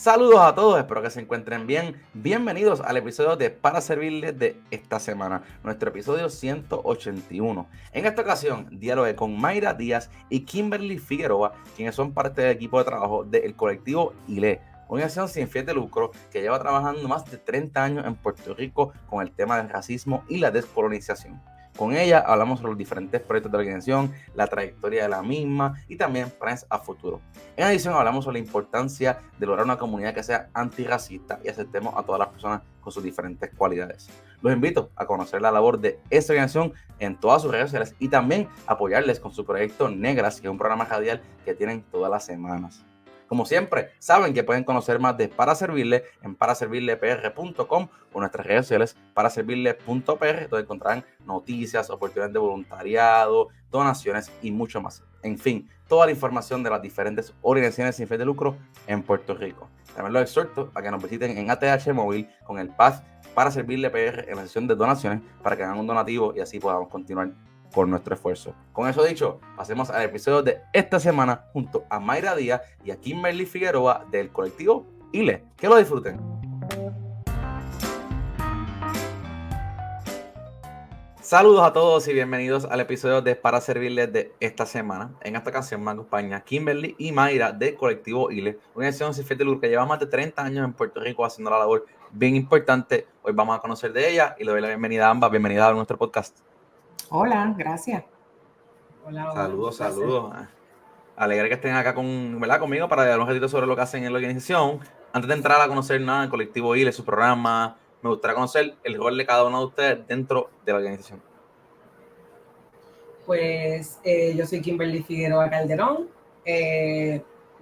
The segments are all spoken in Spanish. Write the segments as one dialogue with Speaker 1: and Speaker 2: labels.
Speaker 1: Saludos a todos, espero que se encuentren bien. Bienvenidos al episodio de Para Servirles de esta semana, nuestro episodio 181. En esta ocasión, dialogué con Mayra Díaz y Kimberly Figueroa, quienes son parte del equipo de trabajo del colectivo ILE, organización sin fines de lucro que lleva trabajando más de 30 años en Puerto Rico con el tema del racismo y la descolonización. Con ella hablamos sobre los diferentes proyectos de la organización, la trayectoria de la misma y también planes a futuro. En adición hablamos sobre la importancia de lograr una comunidad que sea antirracista y aceptemos a todas las personas con sus diferentes cualidades. Los invito a conocer la labor de esta organización en todas sus redes sociales y también apoyarles con su proyecto Negras, que es un programa radial que tienen todas las semanas. Como siempre, saben que pueden conocer más de Para Servirle en paraservirlepr.com o nuestras redes sociales paraservirle.pr, donde encontrarán noticias, oportunidades de voluntariado, donaciones y mucho más. En fin, toda la información de las diferentes organizaciones sin fines de lucro en Puerto Rico. También los exhorto a que nos visiten en ATH Móvil con el PAS Para Servirle PR en la sección de donaciones para que hagan un donativo y así podamos continuar con nuestro esfuerzo. Con eso dicho, pasemos al episodio de esta semana junto a Mayra Díaz y a Kimberly Figueroa del colectivo ILE. Que lo disfruten. Saludos a todos y bienvenidos al episodio de Para Servirles de esta semana. En esta ocasión me acompaña Kimberly y Mayra del colectivo ILE, una organización sin fines de lucro que lleva más de 30 años en Puerto Rico haciendo la labor bien importante. Hoy vamos a conocer de ella y le doy la bienvenida a ambas. Bienvenida a nuestro podcast.
Speaker 2: Hola, gracias.
Speaker 3: Hola,
Speaker 1: Saludos. Alegre que estén acá conmigo para hablar un ratito sobre lo que hacen en la organización. Antes de entrar a conocer nada del colectivo ILE, su programa, me gustaría conocer el rol de cada uno de ustedes dentro de la organización.
Speaker 3: Pues yo soy Kimberly Figueroa Calderón.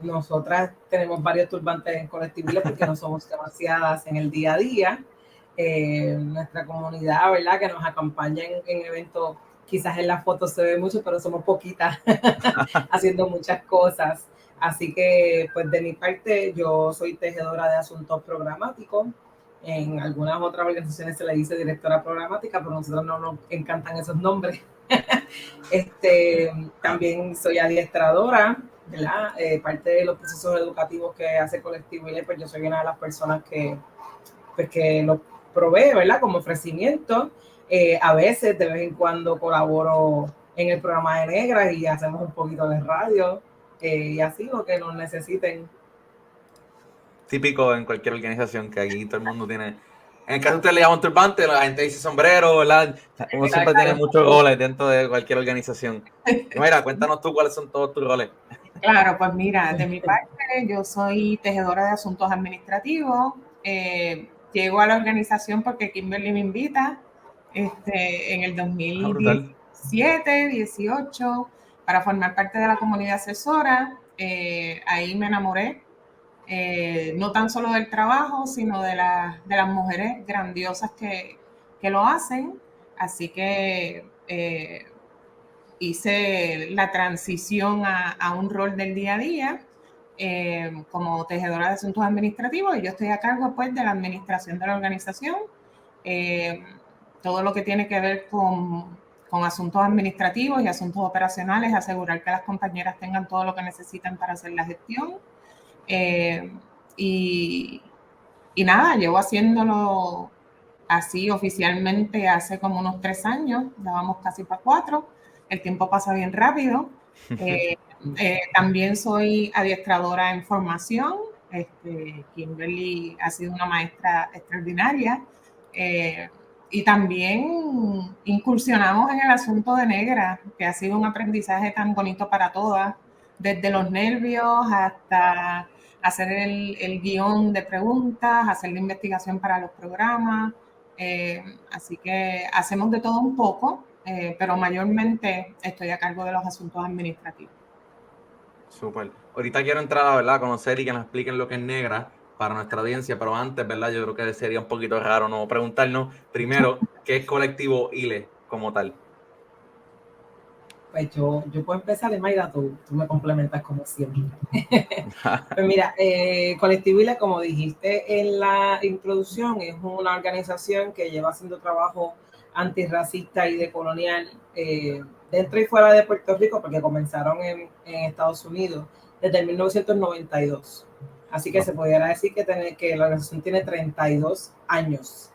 Speaker 3: Nosotras tenemos varios turbantes en colectivo ILE porque no somos demasiadas en el día a día. Nuestra comunidad, ¿verdad? Que nos acompaña en eventos, quizás en las fotos se ve mucho, pero somos poquitas haciendo muchas cosas. Así que, pues de mi parte, yo soy tejedora de asuntos programáticos. En algunas otras organizaciones se le dice directora programática, pero a nosotros no nos encantan esos nombres. También soy adiestradora, ¿verdad? Parte de los procesos educativos que hace Colectivo ILE, pues yo soy una de las personas que lo provee, ¿verdad? Como ofrecimiento. A veces, de vez en cuando, colaboro en el programa de Negras y hacemos un poquito de radio y así lo que nos necesiten.
Speaker 1: Típico en cualquier organización que aquí todo el mundo tiene. En el caso de usted le llaman turbante, la gente dice sombrero, ¿verdad? Uno siempre tiene muchos roles dentro de cualquier organización. Mira, cuéntanos tú cuáles son todos tus roles.
Speaker 2: Claro, pues mira, de mi parte yo soy tejedora de asuntos administrativos. Llego a la organización porque Kimberly me invita en el 2017, 18, para formar parte de la comunidad asesora. Ahí me enamoré, no tan solo del trabajo, sino de las mujeres grandiosas que lo hacen. Así que hice la transición a un rol del día a día como tejedora de asuntos administrativos, y yo estoy a cargo pues de la administración de la organización, todo lo que tiene que ver con asuntos administrativos y asuntos operacionales, asegurar que las compañeras tengan todo lo que necesitan para hacer la gestión. Y nada, llevo haciéndolo así oficialmente hace como unos 3 años, ya vamos casi para 4, el tiempo pasa bien rápido. También soy adiestradora en formación. Kimberly ha sido una maestra extraordinaria. Y también incursionamos en el asunto de Negra, que ha sido un aprendizaje tan bonito para todas, desde los nervios hasta hacer el guión de preguntas, hacer la investigación para los programas. Así que hacemos de todo un poco, pero mayormente estoy a cargo de los asuntos administrativos.
Speaker 1: Súper. Ahorita quiero entrar ¿verdad? A conocer y que nos expliquen lo que es Negra para nuestra audiencia, pero antes, ¿verdad? Yo creo que sería un poquito raro no preguntarnos primero qué es colectivo ILE como tal.
Speaker 3: Pues yo puedo empezar, Mayra, tú me complementas como siempre. Pues mira, Colectivo ILE, como dijiste en la introducción, es una organización que lleva haciendo trabajo antirracista y decolonial dentro y fuera de Puerto Rico, porque comenzaron en Estados Unidos desde el 1992. Así que se pudiera decir que la organización tiene 32 años,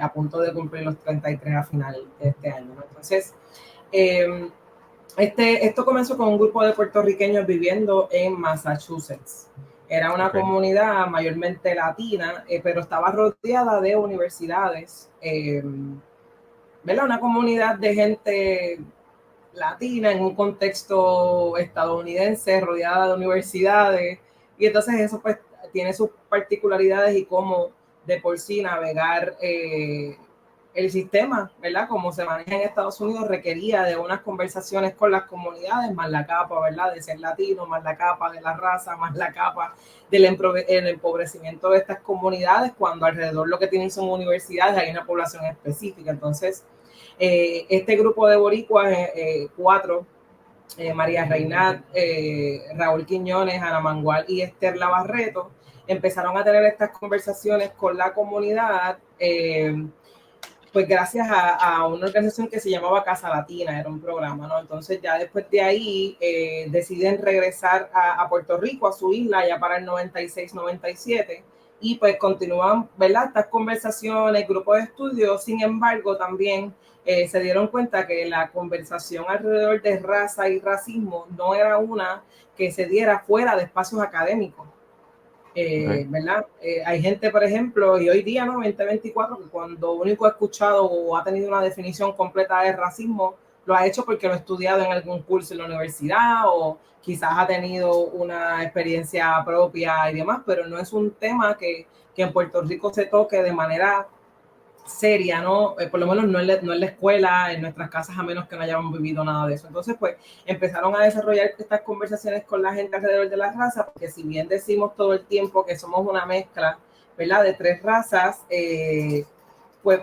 Speaker 3: a punto de cumplir los 33 a final de este año, ¿no? Entonces, esto comenzó con un grupo de puertorriqueños viviendo en Massachusetts. Era una comunidad mayormente latina, pero estaba rodeada de universidades, ¿verdad? Una comunidad de gente latina en un contexto estadounidense, rodeada de universidades, y entonces eso pues tiene sus particularidades y cómo de por sí navegar el sistema, ¿verdad? Como se maneja en Estados Unidos, requería de unas conversaciones con las comunidades, más la capa, ¿verdad? De ser latino, más la capa de la raza, más la capa del empobrecimiento de estas comunidades, cuando alrededor lo que tienen son universidades, hay una población específica. Entonces, este grupo de boricuas, 4, María Reynat, Raúl Quiñones, Ana Mangual y Esther Labarreto, empezaron a tener estas conversaciones con la comunidad, pues gracias a una organización que se llamaba Casa Latina, era un programa, ¿no? Entonces ya después de ahí deciden regresar a Puerto Rico, a su isla, ya para el 96-97, y pues continúan, ¿verdad? Estas conversaciones, grupos de estudio. Sin embargo, también se dieron cuenta que la conversación alrededor de raza y racismo no era una que se diera fuera de espacios académicos. ¿Verdad? Hay gente, por ejemplo, y hoy día, ¿no? 2024, que cuando único ha escuchado o ha tenido una definición completa de racismo, lo ha hecho porque lo ha estudiado en algún curso en la universidad o quizás ha tenido una experiencia propia y demás, pero no es un tema que en Puerto Rico se toque de manera seria, ¿no? Por lo menos no en la escuela, en nuestras casas, a menos que no hayamos vivido nada de eso. Entonces, pues, empezaron a desarrollar estas conversaciones con la gente alrededor de la raza, porque si bien decimos todo el tiempo que somos una mezcla, ¿verdad?, de 3 razas, pues,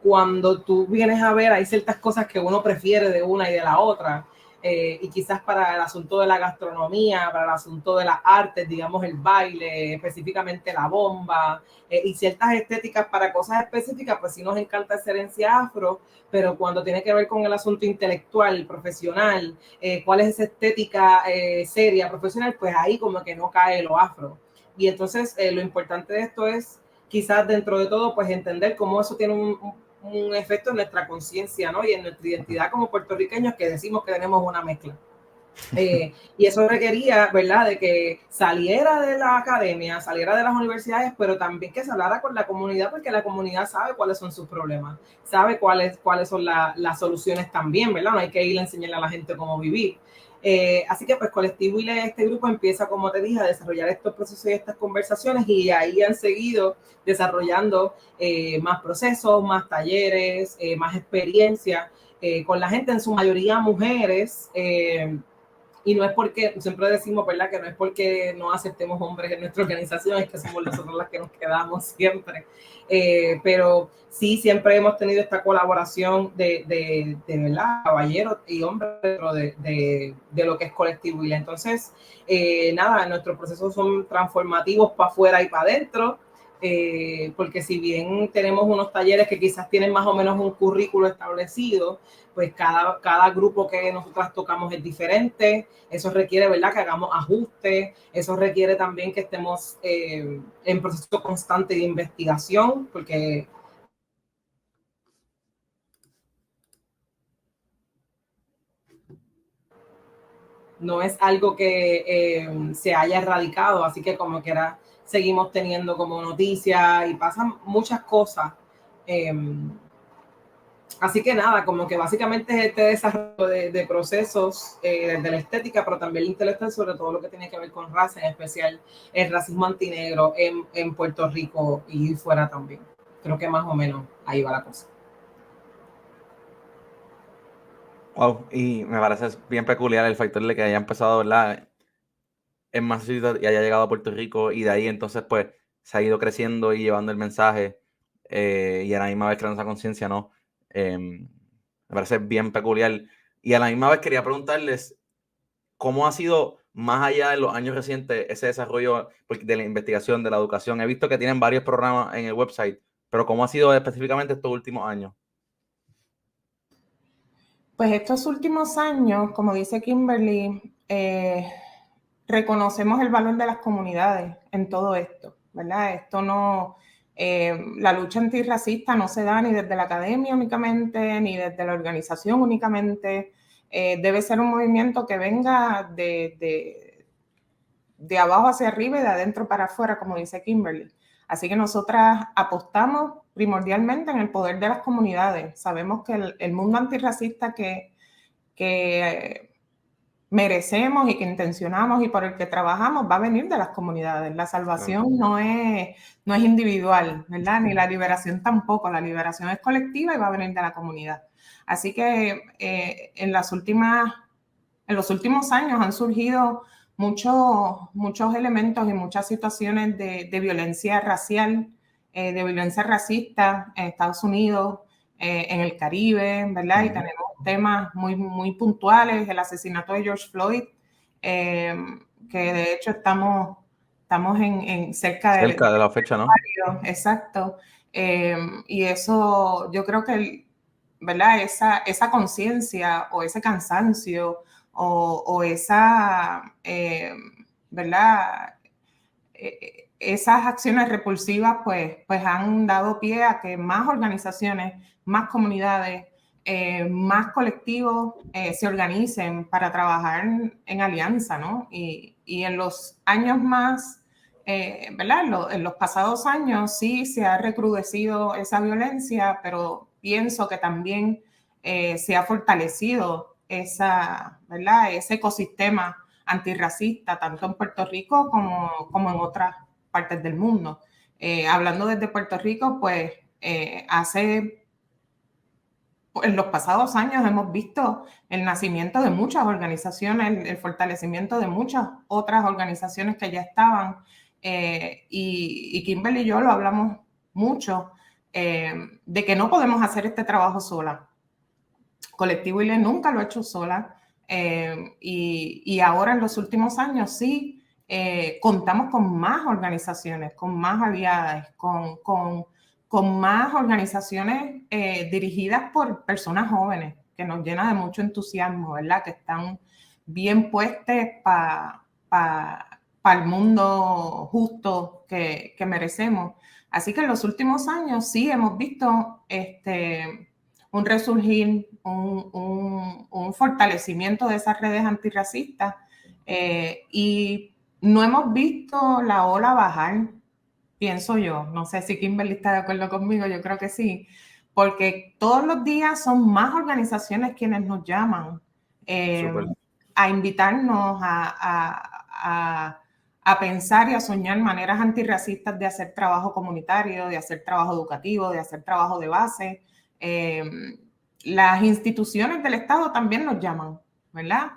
Speaker 3: cuando tú vienes a ver, hay ciertas cosas que uno prefiere de una y de la otra, y quizás para el asunto de la gastronomía, para el asunto de las artes, digamos el baile, específicamente la bomba, y ciertas estéticas para cosas específicas, pues sí nos encanta hacer herencia afro, pero cuando tiene que ver con el asunto intelectual, profesional, cuál es esa estética seria, profesional, pues ahí como que no cae lo afro. Y entonces lo importante de esto es quizás dentro de todo, pues entender cómo eso tiene un efecto en nuestra conciencia, ¿no? Y en nuestra identidad como puertorriqueños, que decimos que tenemos una mezcla. Y eso requería, ¿verdad?, de que saliera de la academia, saliera de las universidades, pero también que se hablara con la comunidad, porque la comunidad sabe cuáles son sus problemas, sabe cuáles son las soluciones también, ¿verdad? No hay que ir a enseñarle a la gente cómo vivir. Así que pues Colectivo ILE, este grupo empieza, como te dije, a desarrollar estos procesos y estas conversaciones, y ahí han seguido desarrollando más procesos, más talleres, más experiencia con la gente, en su mayoría mujeres. Y no es porque, siempre decimos, ¿verdad?, que no es porque no aceptemos hombres en nuestra organización, es que somos nosotros las que nos quedamos siempre. Pero sí, siempre hemos tenido esta colaboración de ¿verdad?, caballeros y hombres dentro de lo que es Colectivo ILE. Entonces, nada, nuestros procesos son transformativos para afuera y para adentro. Porque si bien tenemos unos talleres que quizás tienen más o menos un currículo establecido, pues cada grupo que nosotras tocamos es diferente. Eso requiere, ¿verdad?, que hagamos ajustes. Eso requiere también que estemos en proceso constante de investigación, porque no es algo que se haya erradicado, así que como quiera seguimos teniendo como noticia y pasan muchas cosas. Así que nada, como que básicamente es este desarrollo de procesos de la estética, pero también el intelectual, sobre todo lo que tiene que ver con raza, en especial el racismo antinegro en Puerto Rico y fuera también. Creo que más o menos ahí va la cosa.
Speaker 1: Wow, y me parece bien peculiar el factor de que haya empezado, ¿verdad?, en Massachusetts y haya llegado a Puerto Rico, y de ahí entonces pues se ha ido creciendo y llevando el mensaje, y a la misma vez creando esa conciencia, ¿no? Me parece bien peculiar. Y a la misma vez quería preguntarles cómo ha sido, más allá de los años recientes, ese desarrollo de la investigación, de la educación. He visto que tienen varios programas en el website, pero ¿cómo ha sido específicamente estos últimos años?
Speaker 2: Pues estos últimos años, como dice Kimberly, reconocemos el valor de las comunidades en todo esto, ¿verdad? Esto no, la lucha antirracista no se da ni desde la academia únicamente, ni desde la organización únicamente. Debe ser un movimiento que venga de abajo hacia arriba y de adentro para afuera, como dice Kimberly. Así que nosotras apostamos primordialmente en el poder de las comunidades. Sabemos que el mundo antirracista que merecemos y que intencionamos y por el que trabajamos va a venir de las comunidades. La salvación no es individual, ¿verdad? Ni la liberación tampoco. La liberación es colectiva y va a venir de la comunidad. Así que en los últimos años han surgido muchos elementos y muchas situaciones de violencia racial, de violencia racista en Estados Unidos, en el Caribe, ¿verdad? Y tenemos temas muy, muy puntuales, el asesinato de George Floyd, que de hecho estamos cerca
Speaker 1: de la fecha, ¿no?
Speaker 2: Exacto. Y eso, yo creo que, ¿verdad? Esa conciencia o ese cansancio o esa, ¿verdad? Esas acciones repulsivas pues han dado pie a que más organizaciones, más comunidades, más colectivos se organicen para trabajar en alianza, ¿no? Y en los años más, ¿verdad? En los pasados años sí se ha recrudecido esa violencia, pero pienso que también se ha fortalecido ¿verdad? Ese ecosistema antirracista, tanto en Puerto Rico como en otras partes del mundo. Hablando desde Puerto Rico, pues en los pasados años hemos visto el nacimiento de muchas organizaciones, el fortalecimiento de muchas otras organizaciones que ya estaban, y Kimberly y yo lo hablamos mucho, de que no podemos hacer este trabajo sola. Colectivo ILE nunca lo ha hecho sola, y ahora en los últimos años sí contamos con más organizaciones, con más aliadas, con más organizaciones dirigidas por personas jóvenes, que nos llena de mucho entusiasmo, ¿verdad? Que están bien puestas para el mundo justo que merecemos. Así que en los últimos años sí hemos visto un resurgir, un fortalecimiento de esas redes antirracistas, y no hemos visto la ola bajar, pienso yo. No sé si Kimberly está de acuerdo conmigo, yo creo que sí, porque todos los días son más organizaciones quienes nos llaman a invitarnos a pensar y a soñar maneras antirracistas de hacer trabajo comunitario, de hacer trabajo educativo, de hacer trabajo de base. Las instituciones del Estado también nos llaman, ¿verdad?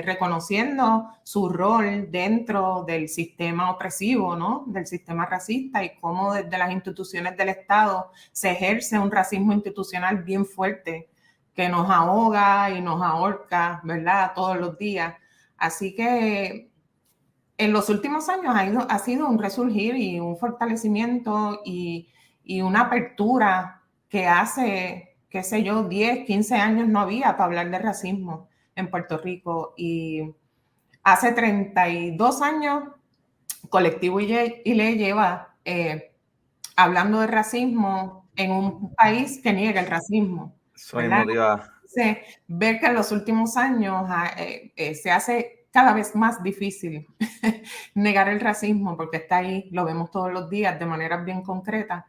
Speaker 2: Reconociendo su rol dentro del sistema opresivo, ¿no? Del sistema racista, y cómo desde las instituciones del Estado se ejerce un racismo institucional bien fuerte que nos ahoga y nos ahorca, ¿verdad? Todos los días. Así que en los últimos años ha sido un resurgir y un fortalecimiento y una apertura que hace, qué sé yo, 10, 15 años no había para hablar de racismo en Puerto Rico. Y hace 32 años, Colectivo ILE lleva hablando de racismo en un país que niega el racismo. Ver que en los últimos años se hace cada vez más difícil negar el racismo, porque está ahí, lo vemos todos los días de manera bien concreta.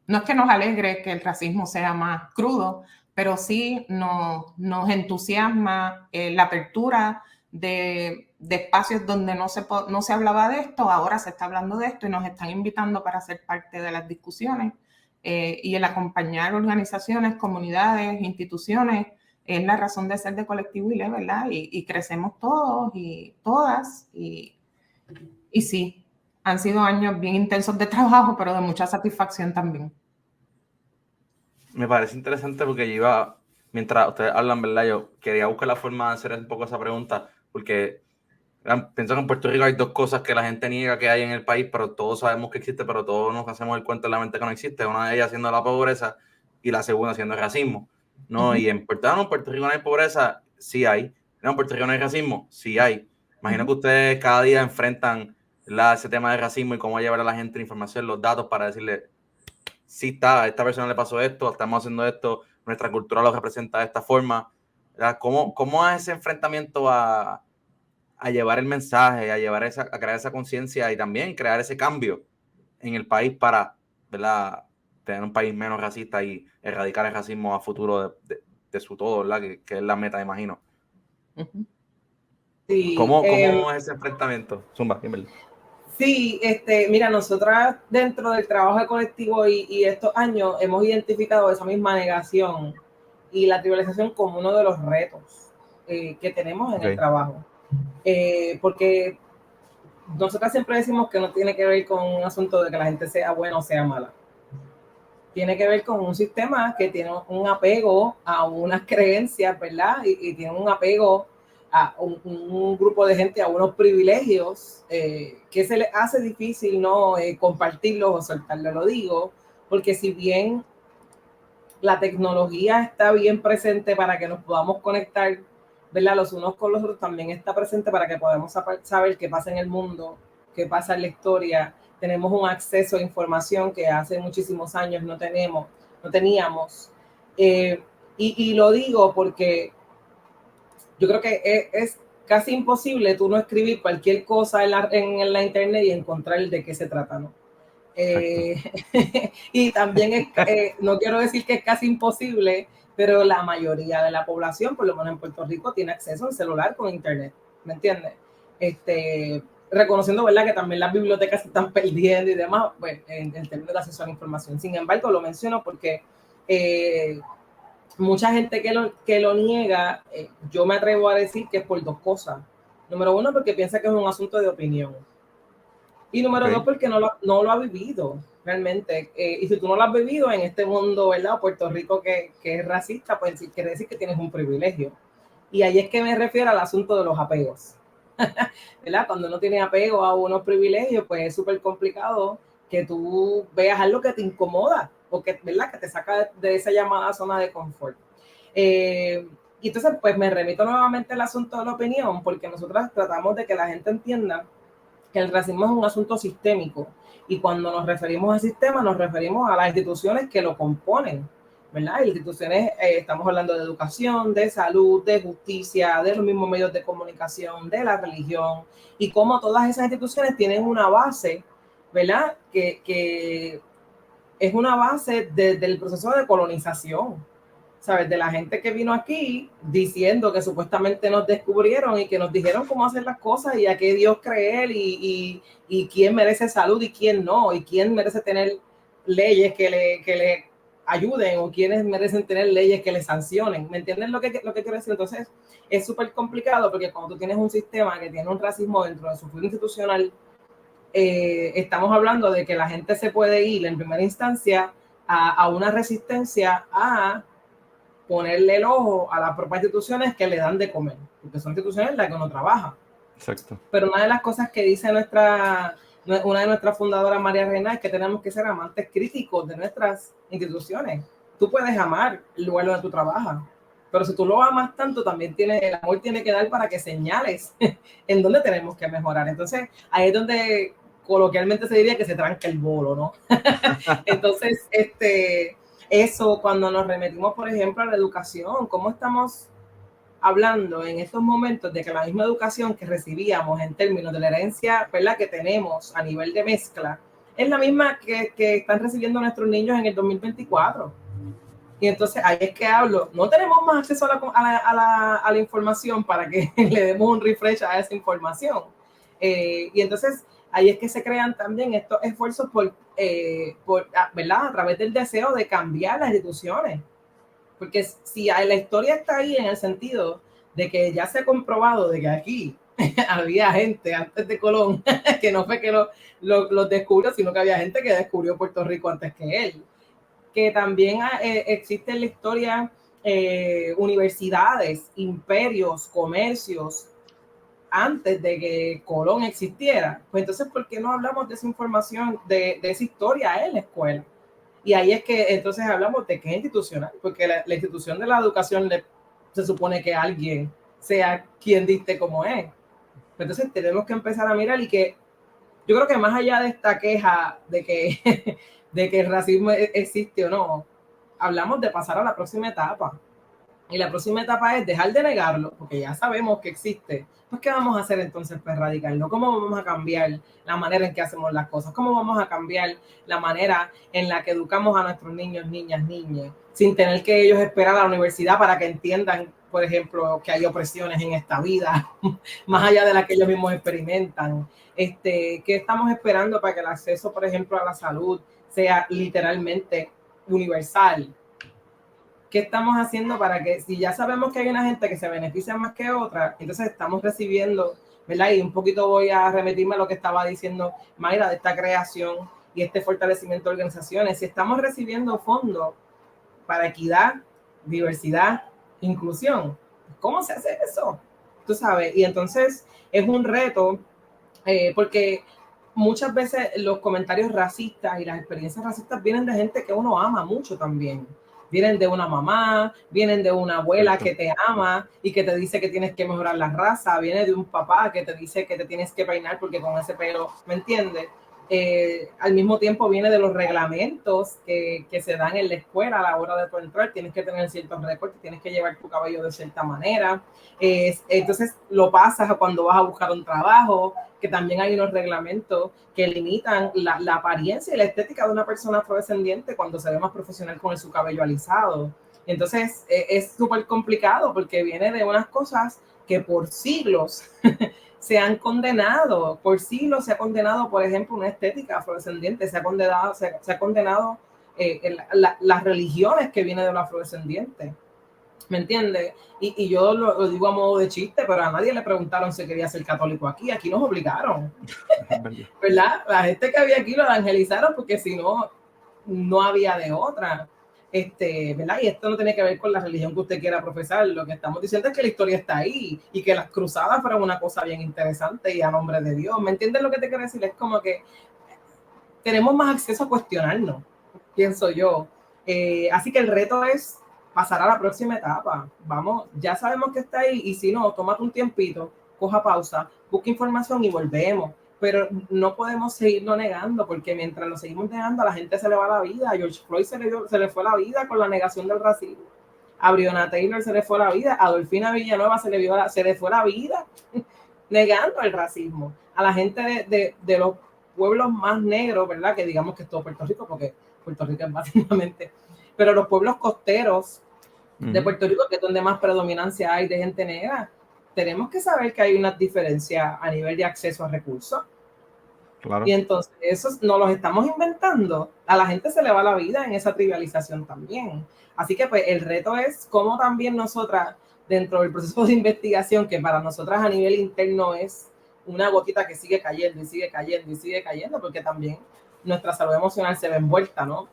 Speaker 2: No es que nos alegre que el racismo sea más crudo, pero sí nos entusiasma la apertura de espacios donde no se hablaba de esto. Ahora se está hablando de esto y nos están invitando para ser parte de las discusiones, y el acompañar organizaciones, comunidades, instituciones es la razón de ser de Colectivo ILE, ¿verdad? Y crecemos todos y todas, y sí, han sido años bien intensos de trabajo, pero de mucha satisfacción también.
Speaker 1: Me parece interesante porque mientras ustedes hablan, ¿verdad? Yo quería buscar la forma de hacer un poco esa pregunta, porque pienso que en Puerto Rico hay dos cosas que la gente niega que hay en el país, pero todos sabemos que existe, pero todos nos hacemos el cuento en la mente que no existe. Una de ellas siendo la pobreza y la segunda siendo el racismo, ¿no? Y en Puerto Rico no hay pobreza, sí hay, en Puerto Rico no hay racismo, sí hay. Imagino que ustedes cada día enfrentan ese tema de racismo y cómo llevar a la gente la información, los datos para decirle, sí está, a esta persona le pasó esto, estamos haciendo esto, nuestra cultura lo representa de esta forma. ¿Verdad? ¿Cómo es ese enfrentamiento a llevar el mensaje, a crear esa conciencia y también crear ese cambio en el país para, ¿verdad?, tener un país menos racista y erradicar el racismo a futuro de su todo, ¿verdad? Que es la meta, imagino.
Speaker 3: Sí,
Speaker 1: ¿Cómo es ese enfrentamiento? Zumba, Kimberly.
Speaker 3: Sí, mira, nosotras dentro del trabajo colectivo y estos años hemos identificado esa misma negación y la tribalización como uno de los retos que tenemos en el trabajo. Porque nosotras siempre decimos que no tiene que ver con un asunto de que la gente sea buena o sea mala. Tiene que ver con un sistema que tiene un apego a unas creencias, ¿verdad? Y tiene un apego a un grupo de gente, a unos privilegios que se les hace difícil no compartirlos o soltarlos. Lo digo porque si bien la tecnología está bien presente para que nos podamos conectar, ¿verdad?, los unos con los otros, también está presente para que podamos saber qué pasa en el mundo, qué pasa en la historia. Tenemos un acceso a información que hace muchísimos años no teníamos. Y lo digo porque yo creo que es casi imposible tú no escribir cualquier cosa en la internet y encontrar de qué se trata, ¿no? Y también no quiero decir que es casi imposible, pero la mayoría de la población, por lo menos en Puerto Rico, tiene acceso al celular con internet, ¿me entiendes? Reconociendo, ¿verdad?, que también las bibliotecas se están perdiendo y demás, pues, en términos de acceso a la información. Sin embargo, lo menciono porque mucha gente que lo niega, yo me atrevo a decir que es por dos cosas. Número uno, porque piensa que es un asunto de opinión. Y número dos, porque no lo ha vivido realmente. Y si tú no lo has vivido en este mundo, ¿verdad?, Puerto Rico que es racista, pues quiere decir que tienes un privilegio. Y ahí es que me refiero al asunto de los apegos. ¿Verdad? Cuando uno tiene apego a unos privilegios, pues es súper complicado que tú veas algo que te incomoda, porque, ¿verdad?, que te saca de esa llamada zona de confort. Y entonces, pues me remito nuevamente al asunto de la opinión, porque nosotros tratamos de que la gente entienda que el racismo es un asunto sistémico y cuando nos referimos al sistema nos referimos a las instituciones que lo componen, ¿verdad? Y las instituciones, estamos hablando de educación, de salud, de justicia, de los mismos medios de comunicación, de la religión y cómo todas esas instituciones tienen una base, ¿verdad? Que es una base del proceso de colonización, ¿sabes? De la gente que vino aquí diciendo que supuestamente nos descubrieron y que nos dijeron cómo hacer las cosas y a qué Dios creer y quién merece salud y quién no, y quién merece tener leyes que le ayuden o quiénes merecen tener leyes que le sancionen. ¿Me entienden lo que quiero decir? Entonces, es súper complicado porque cuando tú tienes un sistema que tiene un racismo dentro de su flujo institucional, estamos hablando de que la gente se puede ir en primera instancia a una resistencia a ponerle el ojo a las propias instituciones que le dan de comer, porque son instituciones en las que uno trabaja.
Speaker 1: Exacto.
Speaker 3: Pero una de las cosas que dice una de nuestras fundadoras, María Reina, es que tenemos que ser amantes críticos de nuestras instituciones. Tú puedes amar el lugar donde tú trabajas, pero si tú lo amas tanto, también el amor tiene que dar para que señales en dónde tenemos que mejorar. Entonces, ahí es donde coloquialmente se diría que se tranca el bolo, ¿no? Entonces, eso, cuando nos remitimos, por ejemplo, a la educación, ¿cómo estamos hablando en estos momentos de que la misma educación que recibíamos en términos de la herencia, ¿verdad?, que tenemos a nivel de mezcla, es la misma que están recibiendo nuestros niños en el 2024? Y entonces ahí es que hablo, no tenemos más acceso a la información para que le demos un refresh a esa información. Y entonces ahí es que se crean también estos esfuerzos ¿verdad?, a través del deseo de cambiar las instituciones. Porque si la historia está ahí en el sentido de que ya se ha comprobado de que aquí había gente antes de Colón, que no fue que lo descubrió, sino que había gente que descubrió Puerto Rico antes que él. Que también existe en la historia universidades, imperios, comercios, antes de que Colón existiera. Pues entonces, ¿por qué no hablamos de esa información, de esa historia en la escuela? Y ahí es que entonces hablamos de que es institucional, porque la institución de la educación se supone que alguien sea quien diste como es. Entonces tenemos que empezar a mirar y que yo creo que más allá de esta queja de que, de que el racismo existe o no, hablamos de pasar a la próxima etapa. Y la próxima etapa es dejar de negarlo, porque ya sabemos que existe. Pues, ¿qué vamos a hacer entonces para erradicarlo? ¿Cómo vamos a cambiar la manera en que hacemos las cosas? ¿Cómo vamos a cambiar la manera en la que educamos a nuestros niños, niñas, niñas, sin tener que ellos esperar a la universidad para que entiendan, por ejemplo, que hay opresiones en esta vida, más allá de las que ellos mismos experimentan? ¿Qué estamos esperando para que el acceso, por ejemplo, a la salud sea literalmente universal? ¿Qué estamos haciendo para que, si ya sabemos que hay una gente que se beneficia más que otra, entonces estamos recibiendo, ¿verdad? Y un poquito voy a remitirme a lo que estaba diciendo Mayra de esta creación y este fortalecimiento de organizaciones. Si estamos recibiendo fondos para equidad, diversidad, inclusión, ¿cómo se hace eso? Tú sabes, y entonces es un reto porque muchas veces los comentarios racistas y las experiencias racistas vienen de gente que uno ama mucho también. Vienen de una mamá, vienen de una abuela que te ama y que te dice que tienes que mejorar la raza, viene de un papá que te dice que te tienes que peinar porque con ese pelo, ¿me entiendes? Al mismo tiempo viene de los reglamentos que se dan en la escuela a la hora de tu entrar, tienes que tener ciertos recortes, tienes que llevar tu cabello de cierta manera, entonces lo pasas cuando vas a buscar un trabajo, que también hay unos reglamentos que limitan la apariencia y la estética de una persona afrodescendiente cuando se ve más profesional con su cabello alisado. Entonces es súper complicado porque viene de unas cosas que por siglos se han condenado, por siglos se ha condenado, por ejemplo, una estética afrodescendiente, se ha condenado las religiones que vienen de los afrodescendientes. ¿Me entiendes? Y yo lo digo a modo de chiste, pero a nadie le preguntaron si quería ser católico aquí. Aquí nos obligaron, ¿verdad? La gente que había aquí lo evangelizaron porque si no, no había de otra. ¿Verdad? Y esto no tiene que ver con la religión que usted quiera profesar. Lo que estamos diciendo es que la historia está ahí y que las cruzadas fueron una cosa bien interesante y a nombre de Dios. ¿Me entiendes lo que te quiero decir? Es como que tenemos más acceso a cuestionarnos, pienso yo. Así que el reto es pasar a la próxima etapa. Vamos, ya sabemos que está ahí y si no, tómate un tiempito, coja pausa, busca información y volvemos. Pero no podemos seguirlo negando porque mientras lo seguimos negando a la gente se le va la vida. A George Floyd se le fue la vida con la negación del racismo. A Breonna Taylor se le fue la vida. A Adolfina Villanueva se le fue la vida negando el racismo. A la gente de los pueblos más negros, ¿verdad? Que digamos que es todo Puerto Rico, porque Puerto Rico es básicamente, pero los pueblos costeros de Puerto Rico, que es donde más predominancia hay de gente negra, tenemos que saber que hay una diferencia a nivel de acceso a recursos. Claro. Y entonces eso no los estamos inventando. A la gente se le va la vida en esa trivialización también. Así que pues el reto es cómo también nosotras, dentro del proceso de investigación, que para nosotras a nivel interno es una gotita que sigue cayendo y sigue cayendo y sigue cayendo, porque también nuestra salud emocional se ve envuelta, ¿no?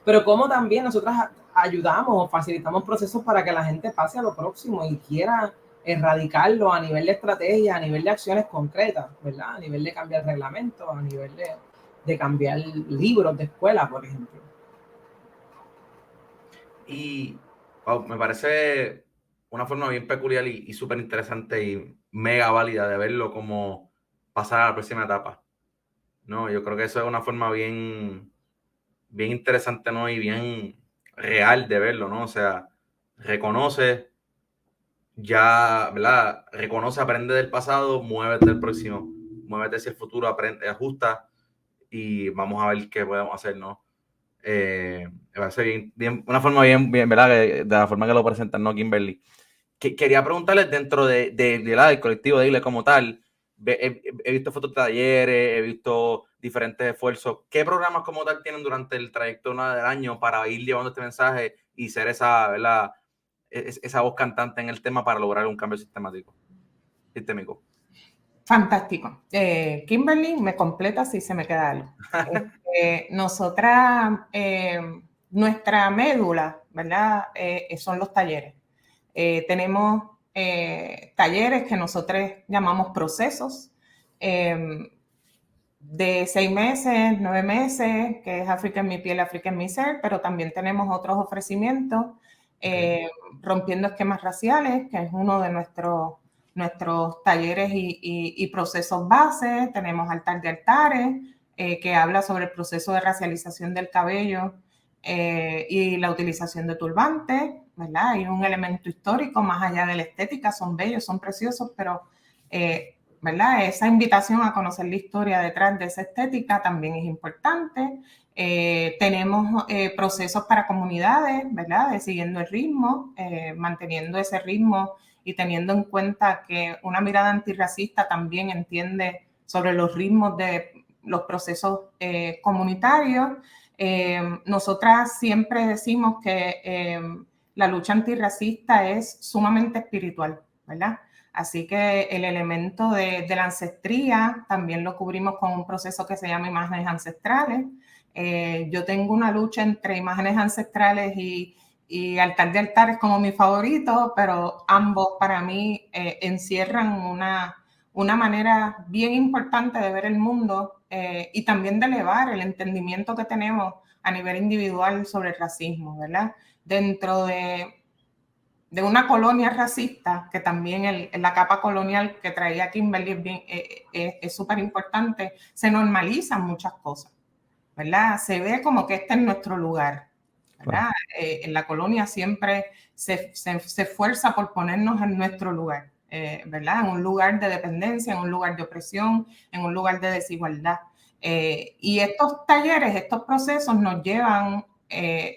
Speaker 3: Pero cómo también nosotras ayudamos o facilitamos procesos para que la gente pase a lo próximo y quiera erradicarlo a nivel de estrategia, a nivel de acciones concretas, ¿verdad? A nivel de cambiar reglamentos, a nivel de cambiar libros de escuela, por ejemplo.
Speaker 1: Y wow, me parece una forma bien peculiar y súper interesante y mega válida de verlo como pasar a la próxima etapa. No, yo creo que eso es una forma bien interesante, ¿no? Y bien real de verlo, ¿no? O sea, reconoce ya, ¿verdad? Reconoce, aprende del pasado, muévete al próximo, muévete hacia el futuro, aprende, ajusta y vamos a ver qué podemos hacer, ¿no? Me parece bien, una forma bien, ¿verdad? De la forma que lo presentan, ¿no? Kimberly. Quería preguntarles dentro del colectivo de ILE como tal, he visto fotos de talleres, he visto diferentes esfuerzos. ¿Qué programas como tal tienen durante el trayecto del año para ir llevando este mensaje y ser esa, ¿verdad? Esa voz cantante en el tema para lograr un cambio sistémico?
Speaker 2: Fantástico. Kimberly, me completa si se me queda algo. Nosotras, nuestra médula, ¿verdad? Son los talleres. Tenemos talleres que nosotros llamamos procesos de 6 meses, 9 meses, que es África en mi piel, África en mi ser, pero también tenemos otros ofrecimientos Rompiendo esquemas raciales, que es uno de nuestros talleres y procesos base. Tenemos Altar de Altares, que habla sobre el proceso de racialización del cabello y la utilización de turbantes, ¿verdad? Hay un elemento histórico más allá de la estética, son bellos, son preciosos, pero ¿verdad? Esa invitación a conocer la historia detrás de esa estética también es importante. Tenemos procesos para comunidades, ¿verdad? De siguiendo el ritmo, manteniendo ese ritmo y teniendo en cuenta que una mirada antirracista también entiende sobre los ritmos de los procesos comunitarios. Nosotras siempre decimos que la lucha antirracista es sumamente espiritual, ¿verdad? Así que el elemento de la ancestría también lo cubrimos con un proceso que se llama imágenes ancestrales. Yo tengo una lucha entre imágenes ancestrales y altar de altares como mi favorito, pero ambos para mí encierran una manera bien importante de ver el mundo y también de elevar el entendimiento que tenemos a nivel individual sobre el racismo, ¿verdad? Dentro de una colonia racista, que también la capa colonial que traía Kimberly es súper importante, se normalizan muchas cosas, ¿verdad? Se ve como que este es nuestro lugar, ¿verdad? En la colonia siempre se esfuerza por ponernos en nuestro lugar, ¿verdad? En un lugar de dependencia, en un lugar de opresión, en un lugar de desigualdad. Y estos talleres, estos procesos nos llevan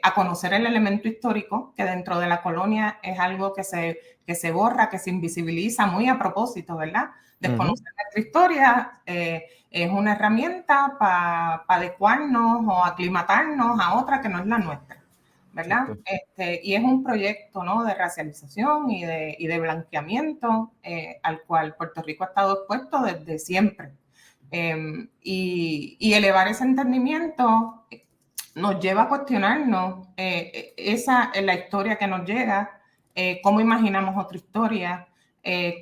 Speaker 2: a conocer el elemento histórico, que dentro de la colonia es algo que se borra, que se invisibiliza muy a propósito, ¿verdad? Desconocer nuestra historia es una herramienta para adecuarnos o aclimatarnos a otra que no es la nuestra, ¿verdad? Y es un proyecto, ¿no?, de racialización y de blanqueamiento al cual Puerto Rico ha estado expuesto desde siempre. Y elevar ese entendimiento nos lleva a cuestionarnos la historia que nos llega, cómo imaginamos otra historia,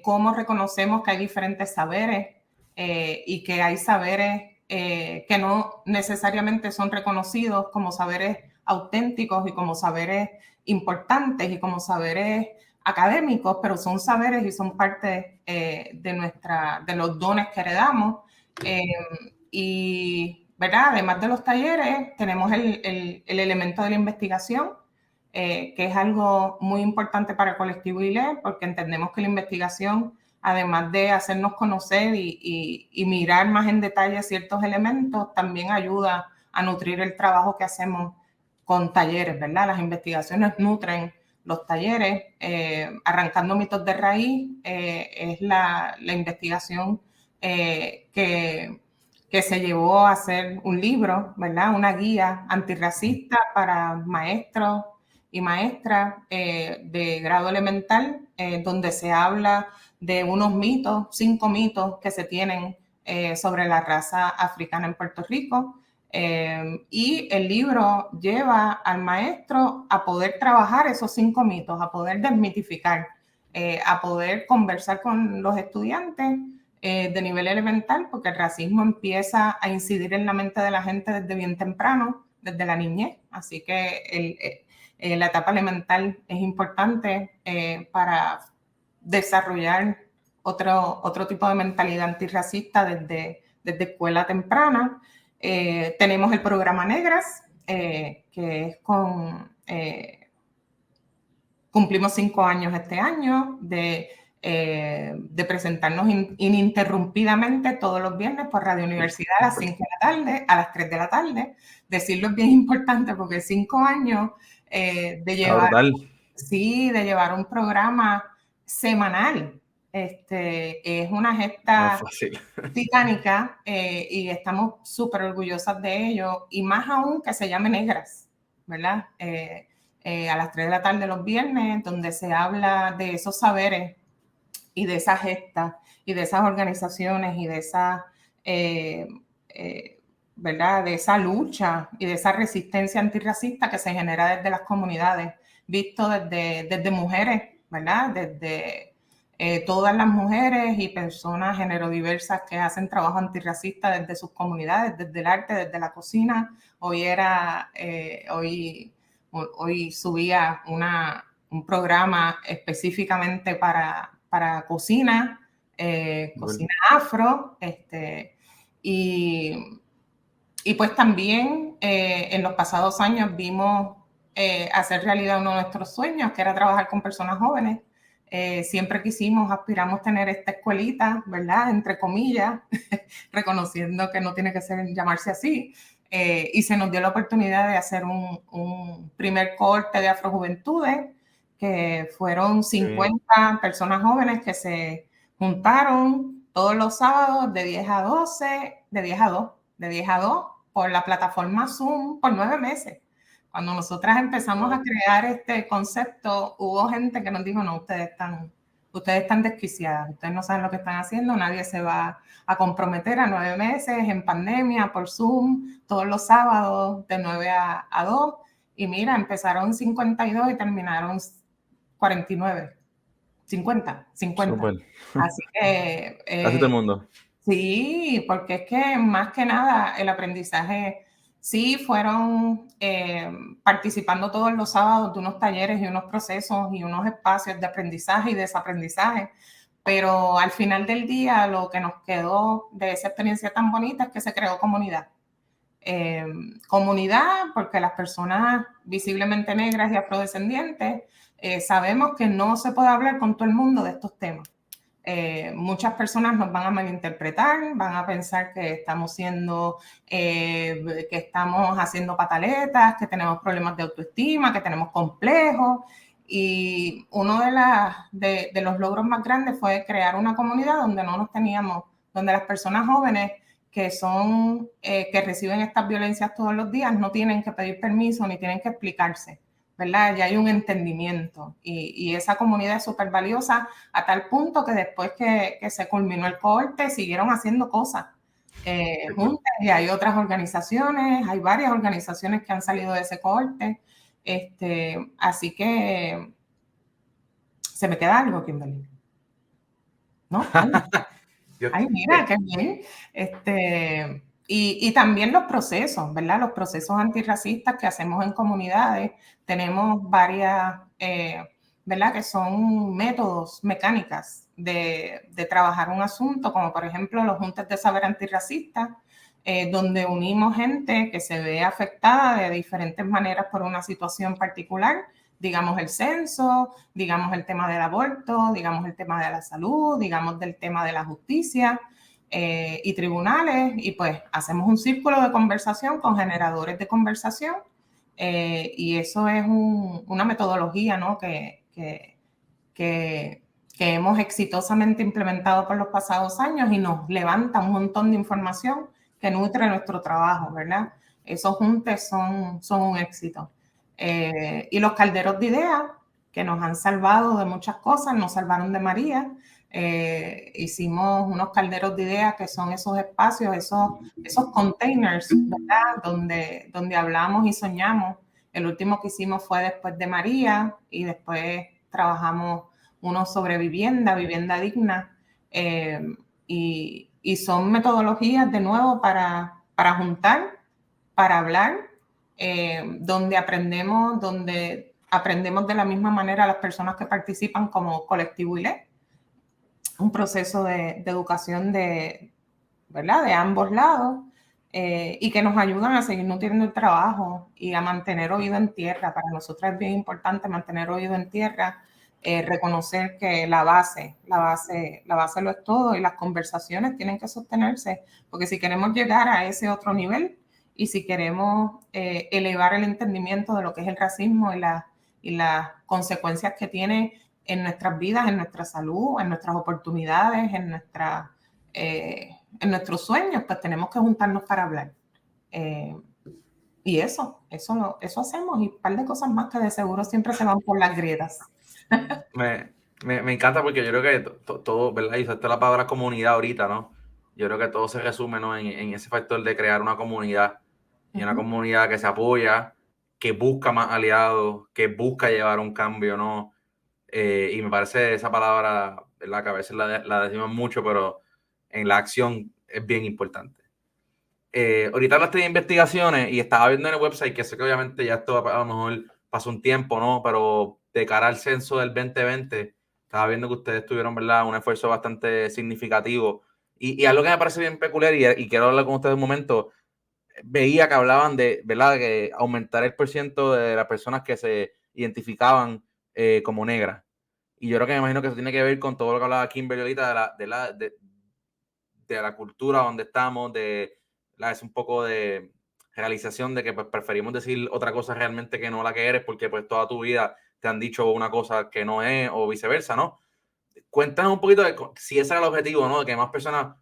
Speaker 2: cómo reconocemos que hay diferentes saberes y que hay saberes que no necesariamente son reconocidos como saberes auténticos y como saberes importantes y como saberes académicos, pero son saberes y son parte de los dones que heredamos. Y, ¿verdad? Además de los talleres, tenemos el elemento de la investigación, que es algo muy importante para el colectivo ILE, porque entendemos que la investigación, además de hacernos conocer y mirar más en detalle ciertos elementos, también ayuda a nutrir el trabajo que hacemos con talleres, ¿verdad? Las investigaciones nutren los talleres. Arrancando mitos de raíz es la investigación que se llevó a hacer un libro, ¿verdad? Una guía antirracista para maestros y maestras de grado elemental, donde se habla de unos mitos, 5 mitos que se tienen sobre la raza africana en Puerto Rico. Y el libro lleva al maestro a poder trabajar esos 5 mitos, a poder desmitificar, a poder conversar con los estudiantes de nivel elemental, porque el racismo empieza a incidir en la mente de la gente desde bien temprano, desde la niñez. Así que la etapa elemental es importante para desarrollar otro tipo de mentalidad antirracista desde escuela temprana. Tenemos el programa Negras, que es cumplimos 5 años este año de presentarnos ininterrumpidamente todos los viernes por Radio Universidad a las 5 de la tarde, a las 3 de la tarde. Decirlo es bien importante porque 5 años de llevar un programa semanal. Es una gesta titánica y estamos súper orgullosas de ello, y más aún que se llame Negras, ¿verdad? A las 3 de la tarde los viernes, donde se habla de esos saberes y de esas gestas y de esas organizaciones y de esa, ¿verdad?, de esa lucha y de esa resistencia antirracista que se genera desde las comunidades, visto desde mujeres, ¿verdad?, desde todas las mujeres y personas género-diversas que hacen trabajo antirracista desde sus comunidades, desde el arte, desde la cocina. Hoy subía un programa específicamente para cocina, cocina afro, y pues también en los pasados años vimos hacer realidad uno de nuestros sueños, que era trabajar con personas jóvenes. Siempre aspiramos tener esta escuelita, ¿verdad? Entre comillas, reconociendo que no tiene que llamarse así. Y se nos dio la oportunidad de hacer un primer corte de Afrojuventudes, que fueron 50 personas jóvenes que se juntaron todos los sábados de 10 a 12, de 10 a 2, por la plataforma Zoom por 9 meses. Cuando nosotras empezamos a crear este concepto, hubo gente que nos dijo, no, ustedes están desquiciadas, ustedes no saben lo que están haciendo, nadie se va a comprometer a 9 meses en pandemia por Zoom, todos los sábados de 9 a 2. Y mira, empezaron 52 y terminaron 49. 50.
Speaker 1: Super.
Speaker 2: Así que...
Speaker 1: Casi todo el mundo.
Speaker 2: Sí, porque es que más que nada el aprendizaje, sí fueron participando todos los sábados de unos talleres y unos procesos y unos espacios de aprendizaje y desaprendizaje, pero al final del día lo que nos quedó de esa experiencia tan bonita es que se creó comunidad. Comunidad porque las personas visiblemente negras y afrodescendientes sabemos que no se puede hablar con todo el mundo de estos temas. Muchas personas nos van a malinterpretar, van a pensar que estamos haciendo pataletas, que tenemos problemas de autoestima, que tenemos complejos. Y uno de los logros más grandes fue crear una comunidad donde no nos teníamos, donde las personas jóvenes que reciben estas violencias todos los días no tienen que pedir permiso ni tienen que explicarse, ¿verdad? Ya hay un entendimiento y esa comunidad es súper valiosa a tal punto que después que se culminó el cohorte siguieron haciendo cosas juntas y hay otras organizaciones, hay varias organizaciones que han salido de ese cohorte, así que ¿se me queda algo, Kimberly? ¿No? Ay, mira, qué bien. Y también los procesos, ¿verdad? Los procesos antirracistas que hacemos en comunidades. Tenemos varias, ¿verdad? Que son métodos, mecánicas de trabajar un asunto, como por ejemplo los juntas de saber antirracistas, donde unimos gente que se ve afectada de diferentes maneras por una situación particular, digamos el censo, digamos el tema del aborto, digamos el tema de la salud, digamos del tema de la justicia y tribunales, y pues hacemos un círculo de conversación con generadores de conversación y eso es una metodología, ¿no? que hemos exitosamente implementado por los pasados años y nos levanta un montón de información que nutre nuestro trabajo, ¿verdad? Esos juntes son un éxito. Y los calderos de ideas, que nos han salvado de muchas cosas, nos salvaron de María. Hicimos unos calderos de ideas que son esos espacios, esos containers, ¿verdad? Donde hablamos y soñamos. El último que hicimos fue después de María y después trabajamos uno sobre vivienda digna. Y son metodologías de nuevo para juntar, para hablar, donde aprendemos de la misma manera las personas que participan como colectivo ILE. Un proceso de educación ¿verdad? De ambos lados y que nos ayudan a seguir nutriendo el trabajo y a mantener oído en tierra. Para nosotros es bien importante mantener oído en tierra, reconocer que la base lo es todo y las conversaciones tienen que sostenerse, porque si queremos llegar a ese otro nivel y si queremos elevar el entendimiento de lo que es el racismo y las consecuencias que tiene en nuestras vidas, en nuestra salud, en nuestras oportunidades, en nuestros sueños, pues tenemos que juntarnos para hablar. Y eso hacemos y un par de cosas más que de seguro siempre se van por las grietas.
Speaker 1: Me encanta porque yo creo que todo, ¿verdad? Y usaste la palabra comunidad ahorita, ¿no? Yo creo que todo se resume, ¿no? En ese factor de crear una comunidad y una comunidad que se apoya, que busca más aliados, que busca llevar un cambio, ¿no? Y me parece esa palabra, ¿verdad? Que a veces la decimos mucho, pero en la acción es bien importante. Ahorita hablaste de investigaciones y estaba viendo en el website, que sé que obviamente ya esto a lo mejor pasó un tiempo, ¿no? Pero de cara al censo del 2020, estaba viendo que ustedes tuvieron, ¿verdad?, un esfuerzo bastante significativo. Y algo que me parece bien peculiar, y quiero hablar con ustedes un momento, veía que hablaban de, ¿verdad?, que aumentar el % de las personas que se identificaban como negras. Y yo creo que me imagino que eso tiene que ver con todo lo que hablaba Kimberly ahorita de la cultura donde estamos, es un poco de realización de que pues, preferimos decir otra cosa realmente que no la que eres, porque pues toda tu vida te han dicho una cosa que no es, o viceversa, ¿no? Cuéntanos un poquito de si ese era el objetivo, ¿no? De que más personas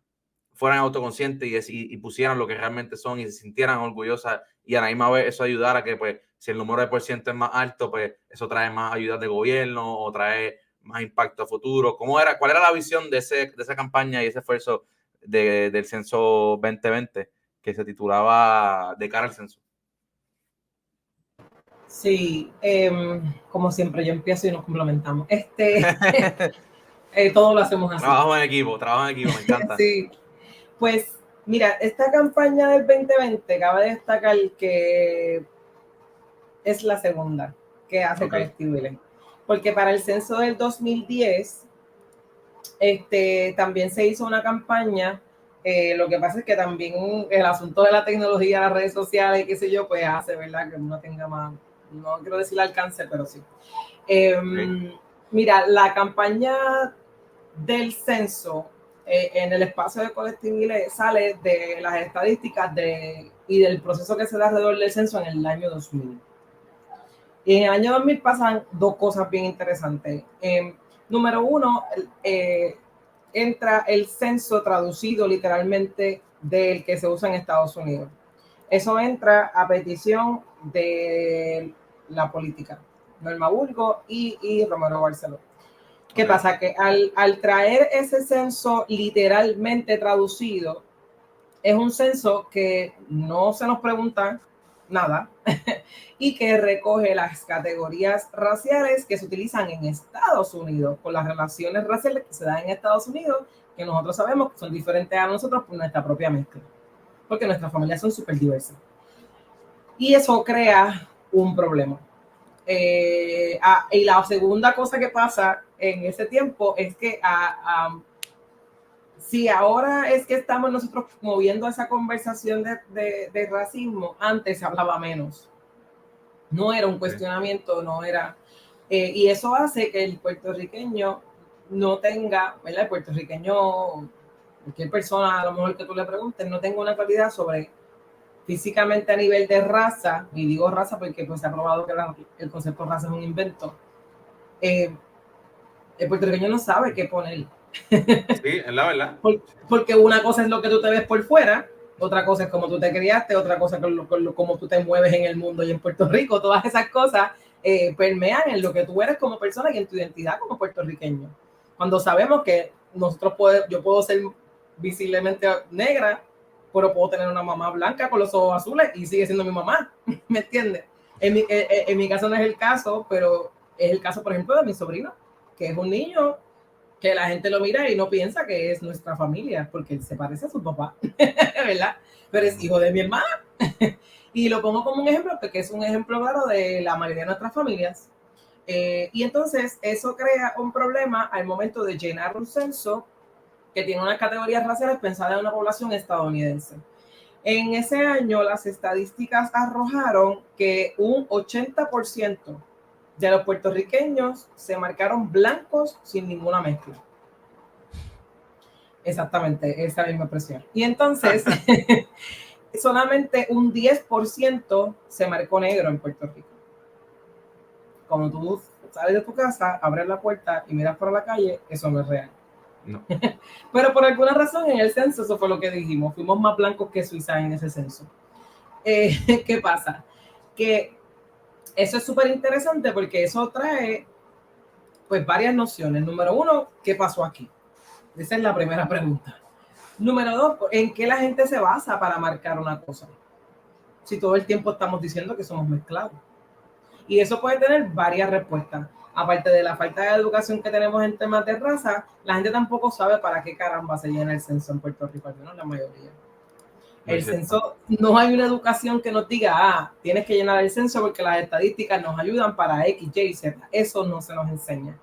Speaker 1: fueran autoconscientes y pusieran lo que realmente son y se sintieran orgullosas, y a la misma vez eso ayudara a que, pues, si el número de por ciento es más alto, pues eso trae más ayudas de gobierno o trae más impacto a futuro. ¿Cuál era la visión de esa campaña y ese esfuerzo del censo 2020 que se titulaba De cara al censo?
Speaker 3: Sí, como siempre, yo empiezo y nos complementamos. Todo lo hacemos así.
Speaker 1: Trabajo en equipo, me encanta.
Speaker 3: Sí, pues mira, esta campaña del 2020 cabe destacar que es la segunda que hace Colectivo ILE. Porque para el censo del 2010 también se hizo una campaña. Lo que pasa es que también el asunto de la tecnología, las redes sociales, qué sé yo, pues hace, ¿verdad?, que uno tenga más, no quiero decir alcance, pero sí. Mira, la campaña del censo en el espacio de Colectivo ILE sale de las estadísticas y del proceso que se da alrededor del censo en el año 2000. Y en el año 2000 pasan dos cosas bien interesantes. Número uno, entra el censo traducido literalmente del que se usa en Estados Unidos. Eso entra a petición de la política, Norma Burgos y Romero Barceló. ¿Qué pasa? Que al traer ese censo literalmente traducido, es un censo que no se nos pregunta nada y que recoge las categorías raciales que se utilizan en Estados Unidos, con las relaciones raciales que se dan en Estados Unidos, que nosotros sabemos que son diferentes a nosotros por nuestra propia mezcla, porque nuestras familias son súper diversas. Y eso crea un problema. Y la segunda cosa que pasa en ese tiempo es que si ahora es que estamos nosotros moviendo esa conversación de racismo, antes se hablaba menos. No era un cuestionamiento, no era... y eso hace que el puertorriqueño no tenga, ¿verdad? El puertorriqueño, cualquier persona a lo mejor que tú le preguntes, no tenga una claridad sobre físicamente a nivel de raza, y digo raza porque pues se ha probado que el concepto de raza es un invento. El puertorriqueño no sabe qué poner.
Speaker 1: Sí, es la verdad.
Speaker 3: Porque una cosa es lo que tú te ves por fuera, otra cosa es cómo tú te criaste, otra cosa es cómo tú te mueves en el mundo y en Puerto Rico. Todas esas cosas permean en lo que tú eres como persona y en tu identidad como puertorriqueño. Cuando sabemos que yo puedo ser visiblemente negra, pero puedo tener una mamá blanca con los ojos azules y sigue siendo mi mamá, ¿me entiendes? En mi caso no es el caso, pero es el caso, por ejemplo, de mi sobrino, que es un niño que la gente lo mira y no piensa que es nuestra familia, porque él se parece a su papá, ¿verdad? Pero es hijo de mi hermana. Y lo pongo como un ejemplo, porque es un ejemplo claro de la mayoría de nuestras familias. Y entonces eso crea un problema al momento de llenar un censo que tiene unas categorías raciales pensadas en una población estadounidense. En ese año las estadísticas arrojaron que un 80% de los puertorriqueños se marcaron blancos sin ninguna mezcla. Exactamente, esa misma expresión. Y entonces, solamente un 10% se marcó negro en Puerto Rico. Cuando tú sales de tu casa, abres la puerta y miras por la calle, eso no es real.
Speaker 1: No.
Speaker 3: Pero por alguna razón en el censo, eso fue lo que dijimos, fuimos más blancos que Suiza en ese censo. ¿Qué pasa? Que eso es súper interesante porque eso trae pues varias nociones. Número uno, ¿qué pasó aquí? Esa es la primera pregunta. Número dos, ¿en qué la gente se basa para marcar una cosa? Si todo el tiempo estamos diciendo que somos mezclados. Y eso puede tener varias respuestas. Aparte de la falta de educación que tenemos en temas de raza, la gente tampoco sabe para qué caramba se llena el censo en Puerto Rico, al menos la mayoría. El censo, no hay una educación que nos diga, tienes que llenar el censo porque las estadísticas nos ayudan para X, Y, Z. Eso no se nos enseña.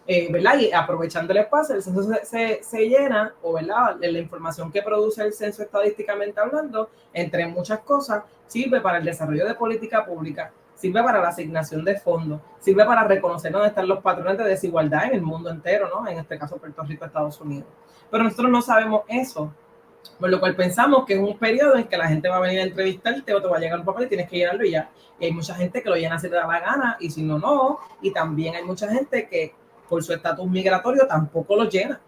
Speaker 3: ¿Verdad? Y aprovechando el espacio, el censo se llena, o ¿verdad? La información que produce el censo estadísticamente hablando, entre muchas cosas, sirve para el desarrollo de política pública, sirve para la asignación de fondos, sirve para reconocer dónde están los patrones de desigualdad en el mundo entero, ¿no? En este caso Puerto Rico, Estados Unidos. Pero nosotros no sabemos eso, por lo cual pensamos que es un periodo en que la gente va a venir a entrevistarte o te va a llegar un papel y tienes que llenarlo y ya. Y hay mucha gente que lo llena si le da la gana y si no, no. Y también hay mucha gente que por su estatus migratorio tampoco lo llena,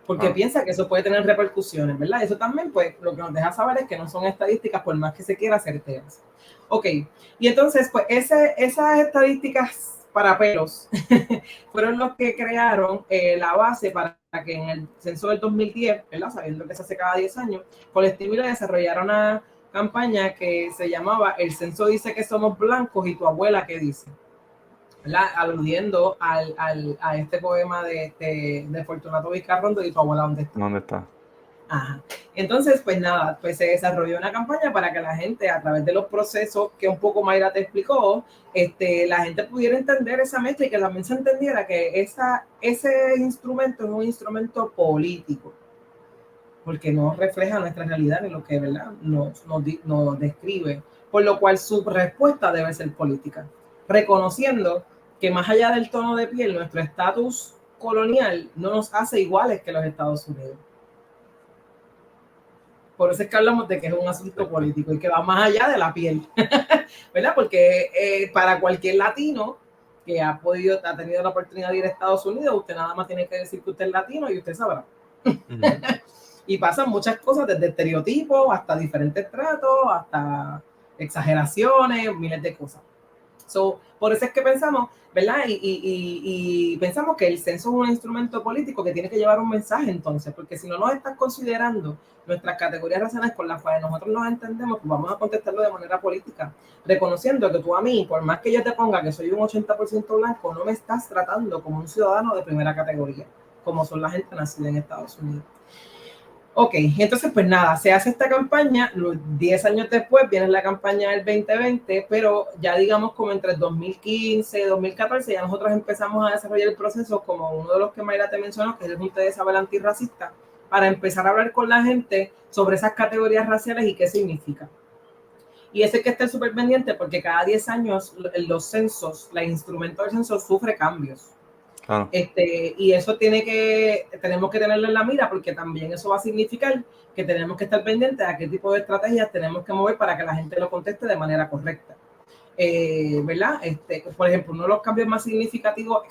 Speaker 3: porque piensa que eso puede tener repercusiones, ¿verdad? Eso también, pues, lo que nos deja saber es que no son estadísticas, por más que se quiera, certeras. Ok, y entonces, pues, esas estadísticas para pelos fueron los que crearon la base para que en el censo del 2010, ¿verdad? Sabiendo que se hace cada 10 años, Colectividad desarrollaron una campaña que se llamaba El censo dice que somos blancos y tu abuela qué dice, ¿verdad? Aludiendo a este poema de Fortunato Vizcarrondo y tu abuela ¿dónde está?
Speaker 1: ¿Dónde está?
Speaker 3: Ajá. Entonces, pues nada, pues se desarrolló una campaña para que la gente, a través de los procesos que un poco Mayra te explicó, la gente pudiera entender esa mezcla y que también se entendiera que ese instrumento es un instrumento político, porque no refleja nuestra realidad ni lo que, ¿verdad?, nos describe, por lo cual su respuesta debe ser política, reconociendo que más allá del tono de piel, nuestro estatus colonial no nos hace iguales que los Estados Unidos. Por eso es que hablamos de que es un asunto político y que va más allá de la piel, ¿verdad? Porque para cualquier latino que ha tenido la oportunidad de ir a Estados Unidos, usted nada más tiene que decir que usted es latino y usted sabrá. Y pasan muchas cosas, desde estereotipos hasta diferentes tratos, hasta exageraciones, miles de cosas. Por eso es que pensamos, ¿verdad? Y pensamos que el censo es un instrumento político que tiene que llevar un mensaje entonces, porque si no nos estás considerando nuestras categorías raciales con las cuales nosotros nos entendemos, pues vamos a contestarlo de manera política, reconociendo que tú a mí, por más que yo te ponga que soy un 80% blanco, no me estás tratando como un ciudadano de primera categoría, como son la gente nacida en Estados Unidos. Ok, entonces pues nada, se hace esta campaña, 10 años después viene la campaña del 2020, pero ya digamos como entre 2015 y 2014 ya nosotros empezamos a desarrollar el proceso como uno de los que Mayra te mencionó, que es el Junta de Saber Antirracista, para empezar a hablar con la gente sobre esas categorías raciales y qué significa. Y ese que esté súper pendiente porque cada 10 años los censos, el instrumento del censo sufre cambios.
Speaker 1: Ah.
Speaker 3: Y eso tenemos que tenerlo en la mira porque también eso va a significar que tenemos que estar pendientes a qué tipo de estrategias tenemos que mover para que la gente lo conteste de manera correcta. ¿Verdad? Por ejemplo, uno de los cambios más significativos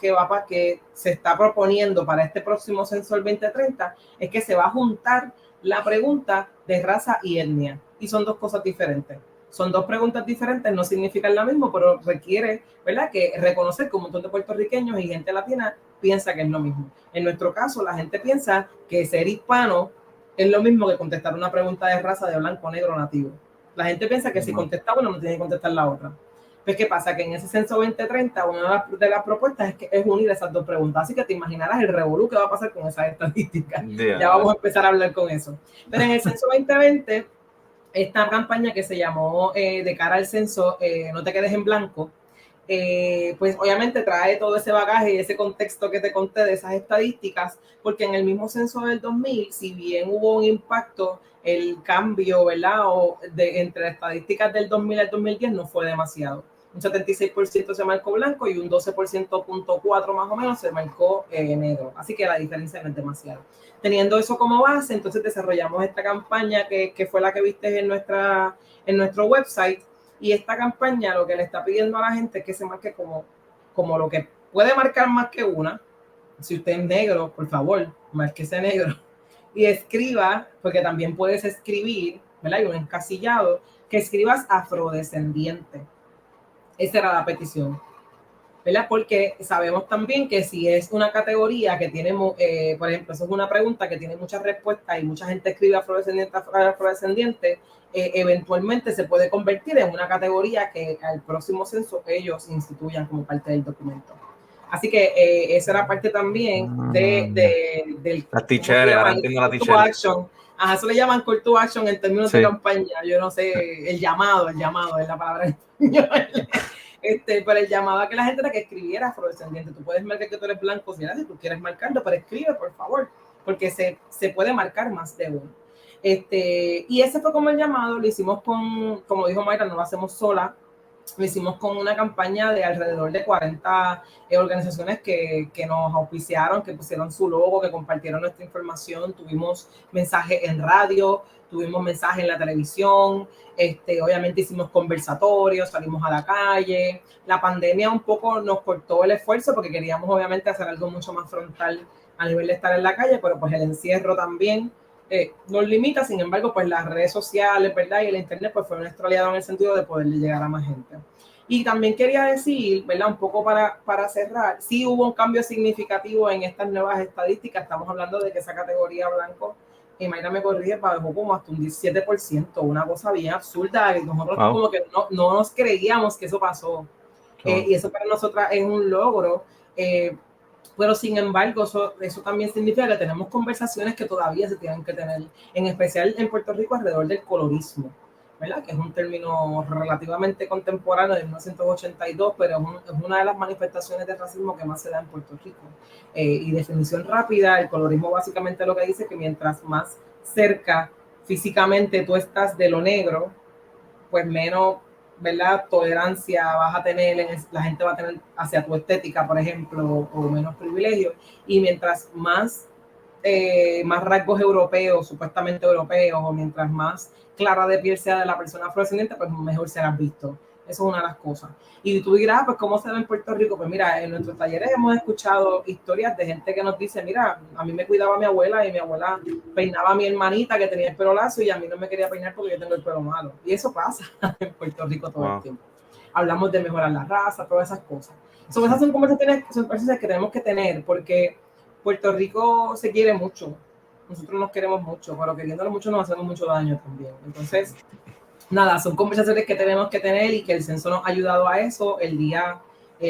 Speaker 3: que se está proponiendo para este próximo censo del 2030 es que se va a juntar la pregunta de raza y etnia. Y son dos cosas diferentes. Son dos preguntas diferentes, no significan lo mismo, pero requiere, ¿verdad?, que reconocer que un montón de puertorriqueños y gente latina piensa que es lo mismo. En nuestro caso, la gente piensa que ser hispano es lo mismo que contestar una pregunta de raza de blanco, negro, nativo. La gente piensa que si contesta una, no tiene que contestar la otra. Pues, ¿qué pasa? Que en ese censo 2030, una de las propuestas es unir esas dos preguntas. Así que te imaginarás el revolú que va a pasar con esas estadísticas. Ya vamos a empezar a hablar con eso. Pero en el censo 2020... esta campaña que se llamó de cara al censo, no te quedes en blanco, pues obviamente trae todo ese bagaje y ese contexto que te conté de esas estadísticas, porque en el mismo censo del 2000, si bien hubo un impacto, el cambio, ¿verdad?, entre estadísticas del 2000 al 2010 no fue demasiado. Un 76% se marcó blanco y un 12.4% más o menos se marcó negro. Así que la diferencia no es demasiado. Teniendo eso como base, entonces desarrollamos esta campaña que fue la que viste en nuestro website. Y esta campaña lo que le está pidiendo a la gente es que se marque como lo que puede marcar más que una. Si usted es negro, por favor, márquese negro. Y escriba, porque también puedes escribir, ¿verdad? Hay un encasillado, que escribas afrodescendiente. Esa era la petición, ¿verdad? Porque sabemos también que si es una categoría que tiene, por ejemplo, eso es una pregunta que tiene muchas respuestas y mucha gente escribe afrodescendiente, eventualmente se puede convertir en una categoría que al próximo censo ellos instituyan como parte del documento. Así que esa era parte también del
Speaker 1: la tichera,
Speaker 3: action Ajá, eso le llaman call to action en términos
Speaker 1: Sí.
Speaker 3: de campaña. Yo no sé, el llamado es la palabra en español. Pero el llamado a que la gente era que escribiera afrodescendiente. Tú puedes marcar que tú eres blanco si tú quieres marcarlo, pero escribe, por favor, porque se puede marcar más de uno. Y ese fue como el llamado, lo hicimos como dijo Mayra, no lo hacemos sola, lo hicimos con una campaña de alrededor de 40 organizaciones que nos auspiciaron, que pusieron su logo, que compartieron nuestra información. Tuvimos mensajes en radio, tuvimos mensajes en la televisión, obviamente hicimos conversatorios, salimos a la calle. La pandemia un poco nos cortó el esfuerzo porque queríamos obviamente hacer algo mucho más frontal a nivel de estar en la calle, pero pues el encierro también nos limita. Sin embargo, pues las redes sociales, ¿verdad? Y el internet pues fue nuestro aliado en el sentido de poder llegar a más gente. Y también quería decir, ¿verdad? Un poco para cerrar, sí hubo un cambio significativo en estas nuevas estadísticas. Estamos hablando de que esa categoría blanco, y Mayra me corrige, bajó como hasta un 17%, una cosa bien absurda. Y nosotros como que no nos creíamos que eso pasó. Y eso para nosotras es un logro. Pero sin embargo, eso también significa que tenemos conversaciones que todavía se tienen que tener, en especial en Puerto Rico, alrededor del colorismo, ¿verdad? Que es un término relativamente contemporáneo de 1982, pero es una de las manifestaciones de racismo que más se da en Puerto Rico. Y definición rápida, el colorismo básicamente lo que dice que mientras más cerca físicamente tú estás de lo negro, pues menos, ¿verdad? Tolerancia vas a tener, la gente va a tener hacia tu estética, por ejemplo, o menos privilegios. Y mientras más rasgos europeos, supuestamente europeos, o mientras más clara de piel sea de la persona afrodescendiente, pues mejor serás visto. Eso es una de las cosas. Y tú dirás, pues, ¿cómo se ve en Puerto Rico? Pues mira, en nuestros talleres hemos escuchado historias de gente que nos dice, mira, a mí me cuidaba mi abuela y mi abuela peinaba a mi hermanita que tenía el pelo lazo y a mí no me quería peinar porque yo tengo el pelo malo. Y eso pasa en Puerto Rico todo el tiempo. Hablamos de mejorar la raza, todas esas cosas. Esas son conversaciones que tenemos que tener porque Puerto Rico se quiere mucho. Nosotros nos queremos mucho, pero queriéndolo mucho nos hacemos mucho daño también. Entonces, nada, son conversaciones que tenemos que tener y que el censo nos ha ayudado a eso. El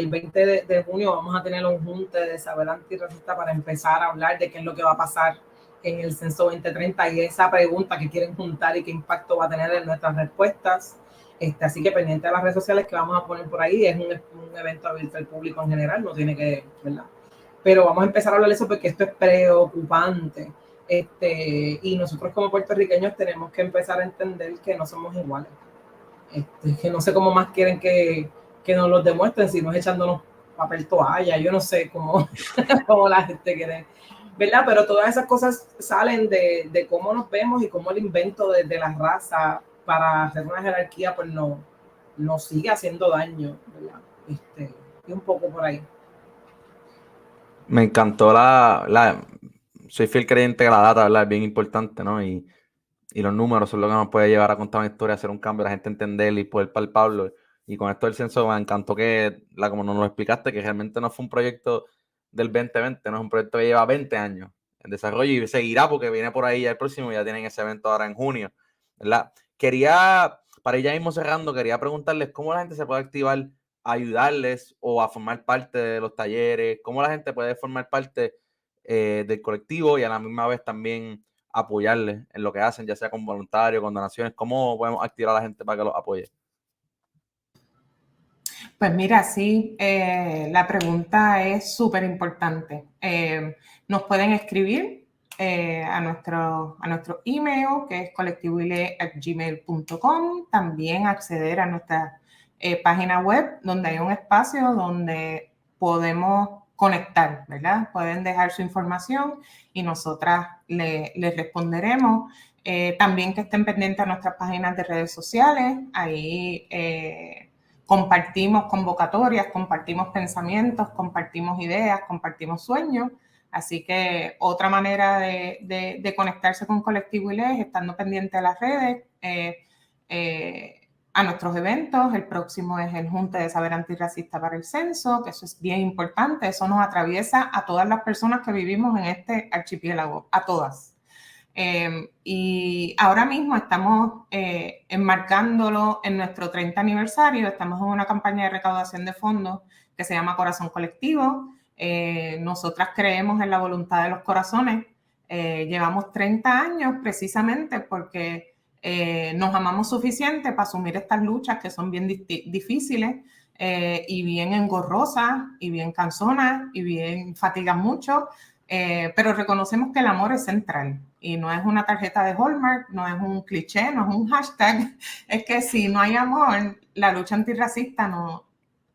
Speaker 3: 20 de junio vamos a tener un junte de saber antirracista para empezar a hablar de qué es lo que va a pasar en el censo 2030 y esa pregunta que quieren juntar y qué impacto va a tener en nuestras respuestas. Así que pendiente de las redes sociales que vamos a poner por ahí, es un evento abierto al público en general, no tiene que, ¿verdad? Pero vamos a empezar a hablar de eso porque esto es preocupante. Y nosotros como puertorriqueños tenemos que empezar a entender que no somos iguales. Que no sé cómo más quieren que nos los demuestren, si no es echándonos papel toalla, yo no sé cómo la gente quiere, ¿verdad? Pero todas esas cosas salen de cómo nos vemos y cómo el invento de la raza para hacer una jerarquía pues nos sigue haciendo daño, ¿verdad? Y un poco por ahí.
Speaker 1: Me encantó soy fiel creyente que la data, ¿verdad? Es bien importante, ¿no? Y los números son lo que nos puede llevar a contar una historia, hacer un cambio, la gente entender y poder palparlo. Y con esto del censo me encantó como nos lo explicaste, que realmente no fue un proyecto del 2020, no es un proyecto que lleva 20 años en desarrollo y seguirá porque viene por ahí ya el próximo, ya tienen ese evento ahora en junio, ¿verdad? Para ir ya mismo cerrando, quería preguntarles cómo la gente se puede activar a ayudarles o a formar parte de los talleres, cómo la gente puede formar parte del colectivo y a la misma vez también apoyarles en lo que hacen, ya sea con voluntarios, con donaciones. ¿Cómo podemos activar a la gente para que los apoye?
Speaker 2: Pues mira, sí, la pregunta es súper importante. Nos pueden escribir a nuestro email, que es colectivoile@gmail.com. También acceder a nuestra página web, donde hay un espacio donde podemos conectar, ¿verdad? Pueden dejar su información y nosotras les responderemos. También que estén pendientes a nuestras páginas de redes sociales. Ahí compartimos convocatorias, compartimos pensamientos, compartimos ideas, compartimos sueños. Así que otra manera de conectarse con Colectivo ILE es estando pendiente de las redes, a nuestros eventos. El próximo es el Junte de Saber Antirracista para el Censo, que eso es bien importante. Eso nos atraviesa a todas las personas que vivimos en este archipiélago, a todas. Y ahora mismo estamos enmarcándolo en nuestro 30 aniversario. Estamos en una campaña de recaudación de fondos que se llama Corazón Colectivo. Nosotras creemos en la voluntad de los corazones Llevamos 30 años precisamente porque nos amamos suficiente para asumir estas luchas que son bien difíciles y bien engorrosas y bien cansonas y bien fatigan mucho, pero reconocemos que el amor es central y no es una tarjeta de Hallmark, no es un cliché, no es un hashtag, es que si no hay amor, la lucha antirracista no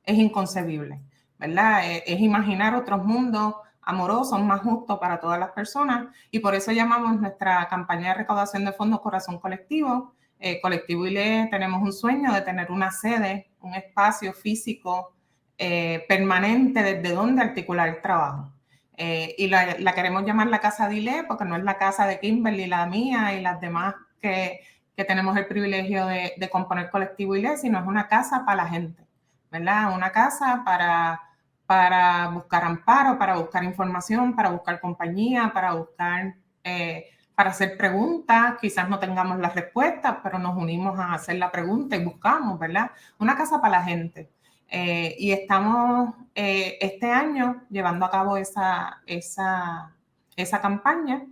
Speaker 2: es inconcebible, ¿verdad? Es imaginar otros mundos amorosos, más justos para todas las personas, y por eso llamamos nuestra campaña de recaudación de fondos Corazón Colectivo. Colectivo ILE tenemos un sueño de tener una sede, un espacio físico permanente desde donde articular el trabajo. Y la queremos llamar la casa de ILE porque no es la casa de Kimberly, la mía y las demás que tenemos el privilegio de componer Colectivo ILE, sino es una casa para la gente, ¿verdad? Una casa para buscar amparo, para buscar información, para buscar compañía, para buscar, para hacer preguntas. Quizás no tengamos las respuestas, pero nos unimos a hacer la pregunta y buscamos, ¿verdad? Una casa para la gente. Y estamos este año llevando a cabo esa campaña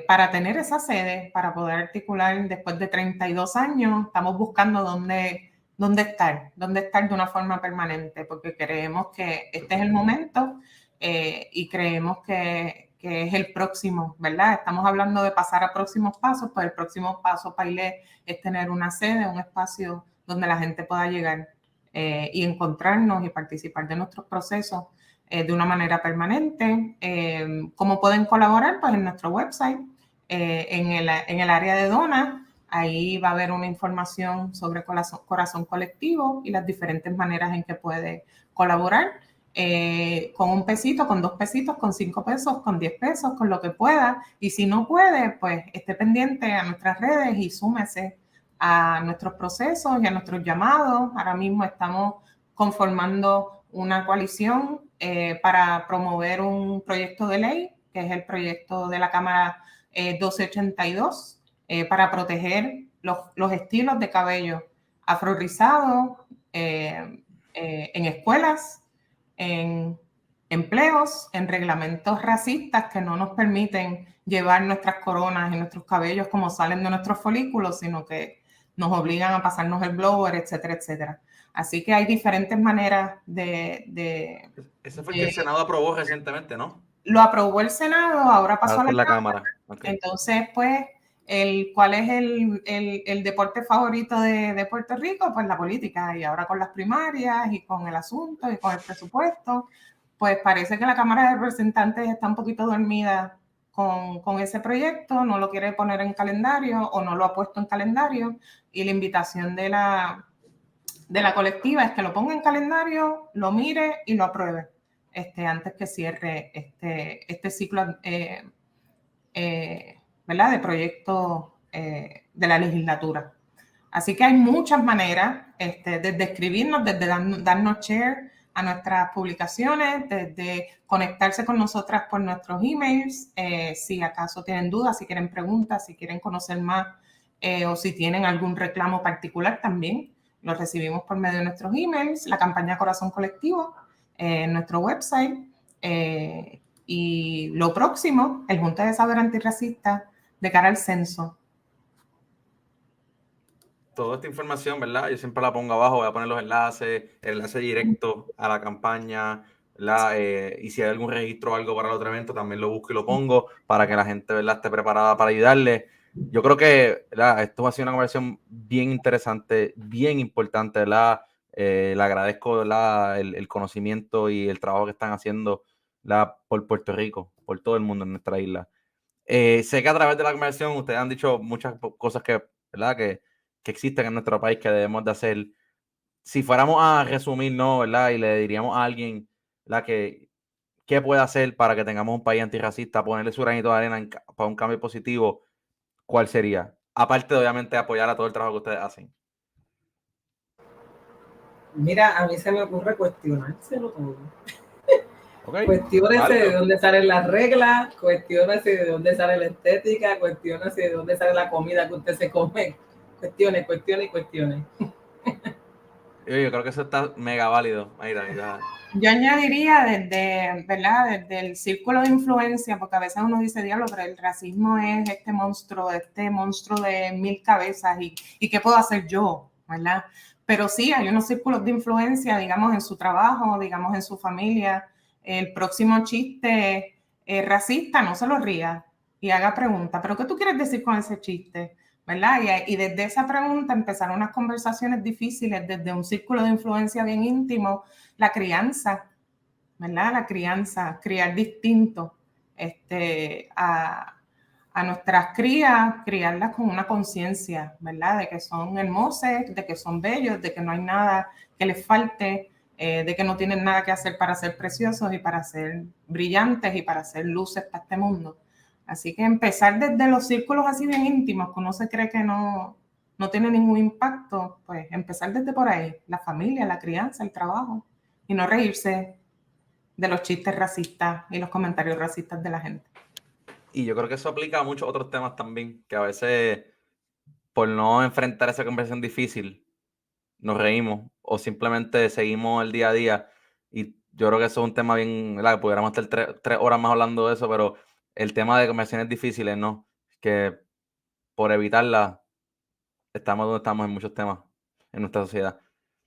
Speaker 2: para tener esa sede, para poder articular después de 32 años. Estamos buscando dónde estar de una forma permanente, porque creemos que este es el momento y creemos que es el próximo, ¿verdad? Estamos hablando de pasar a próximos pasos, pues el próximo paso para ILE es tener una sede, un espacio donde la gente pueda llegar y encontrarnos y participar de nuestros procesos de una manera permanente. ¿Cómo pueden colaborar? Pues en nuestro website, en el área de Dona. Ahí va a haber una información sobre Corazón Colectivo y las diferentes maneras en que puede colaborar. Con $1, con $2, con $5, con $10, con lo que pueda. Y si no puede, pues esté pendiente a nuestras redes y súmese a nuestros procesos y a nuestros llamados. Ahora mismo estamos conformando una coalición para promover un proyecto de ley, que es el proyecto de la Cámara 1282, para proteger los estilos de cabello afro-rizado en escuelas, en empleos, en reglamentos racistas que no nos permiten llevar nuestras coronas y nuestros cabellos como salen de nuestros folículos, sino que nos obligan a pasarnos el blower, etcétera, etcétera. Así que hay diferentes maneras de
Speaker 1: Ese fue el que el Senado aprobó recientemente, ¿no?
Speaker 2: Lo aprobó el Senado, ahora pasó a la
Speaker 1: Cámara. Okay.
Speaker 2: Entonces, pues, ¿cuál es el deporte favorito de Puerto Rico? Pues la política. Y ahora con las primarias y con el asunto y con el presupuesto, pues parece que la Cámara de Representantes está un poquito dormida con ese proyecto, no lo quiere poner en calendario o no lo ha puesto en calendario. Y la invitación de la colectiva es que lo ponga en calendario, lo mire y lo apruebe antes que cierre este ciclo ¿verdad? De proyecto de la legislatura. Así que hay muchas maneras, desde escribirnos, desde darnos share a nuestras publicaciones, desde conectarse con nosotras por nuestros emails, si acaso tienen dudas, si quieren preguntas, si quieren conocer más o si tienen algún reclamo particular también, lo recibimos por medio de nuestros emails, la campaña Corazón Colectivo, en nuestro website. Y lo próximo, el Junta de Saber Antirracista de cara al censo.
Speaker 1: Toda esta información, ¿verdad? Yo siempre la pongo abajo, voy a poner los enlaces, el enlace directo a la campaña, ¿verdad? Y si hay algún registro o algo para el otro evento, también lo busco y lo pongo para que la gente, ¿verdad?, esté preparada para ayudarle. Yo creo que, ¿verdad?, esto ha sido una conversación bien interesante, bien importante, ¿verdad? Le agradezco, ¿verdad?, el conocimiento y el trabajo que están haciendo, ¿verdad?, por Puerto Rico, por todo el mundo en nuestra isla. Sé que a través de la conversación ustedes han dicho muchas cosas que, ¿verdad?, que existen en nuestro país que debemos de hacer. Si fuéramos a resumir, ¿no?, ¿verdad?, y le diríamos a alguien, ¿verdad?, qué puede hacer para que tengamos un país antirracista, ponerle su granito de arena para un cambio positivo, ¿cuál sería? Aparte de, obviamente, apoyar a todo el trabajo que ustedes hacen.
Speaker 3: Mira, a mí se me ocurre cuestionárselo todo.
Speaker 1: Okay.
Speaker 3: Cuestiónese de dónde salen las reglas, cuestiónese de dónde sale la estética, cuestiónese de dónde sale la comida que usted se come. Cuestione.
Speaker 1: Yo creo que eso está mega válido. Mira.
Speaker 2: Yo añadiría desde, ¿verdad? Desde el círculo de influencia, porque a veces uno dice, diablo, pero el racismo es este monstruo de 1000 cabezas y ¿qué puedo hacer yo? ¿Verdad? Pero sí, hay unos círculos de influencia, digamos, en su trabajo, digamos, en su familia. El próximo chiste racista, no se lo ría y haga pregunta, ¿pero qué tú quieres decir con ese chiste? ¿Verdad? Y desde esa pregunta empezaron unas conversaciones difíciles, desde un círculo de influencia bien íntimo, la crianza, ¿verdad? La crianza, criar distinto a nuestras crías, criarlas con una conciencia, ¿verdad? De que son hermosos, de que son bellos, de que no hay nada que les falte, de que no tienen nada que hacer para ser preciosos y para ser brillantes y para ser luces para este mundo. Así que empezar desde los círculos así bien íntimos, que uno se cree que no tiene ningún impacto, pues empezar desde por ahí, la familia, la crianza, el trabajo, y no reírse de los chistes racistas y los comentarios racistas de la gente.
Speaker 1: Y yo creo que eso aplica a muchos otros temas también, que a veces por no enfrentar esa conversación difícil, nos reímos o simplemente seguimos el día a día. Y yo creo que eso es un tema bien, ¿verdad? Que pudiéramos estar 3 horas más hablando de eso, pero el tema de conversaciones difíciles, ¿no? Que por evitarlas estamos donde estamos en muchos temas en nuestra sociedad.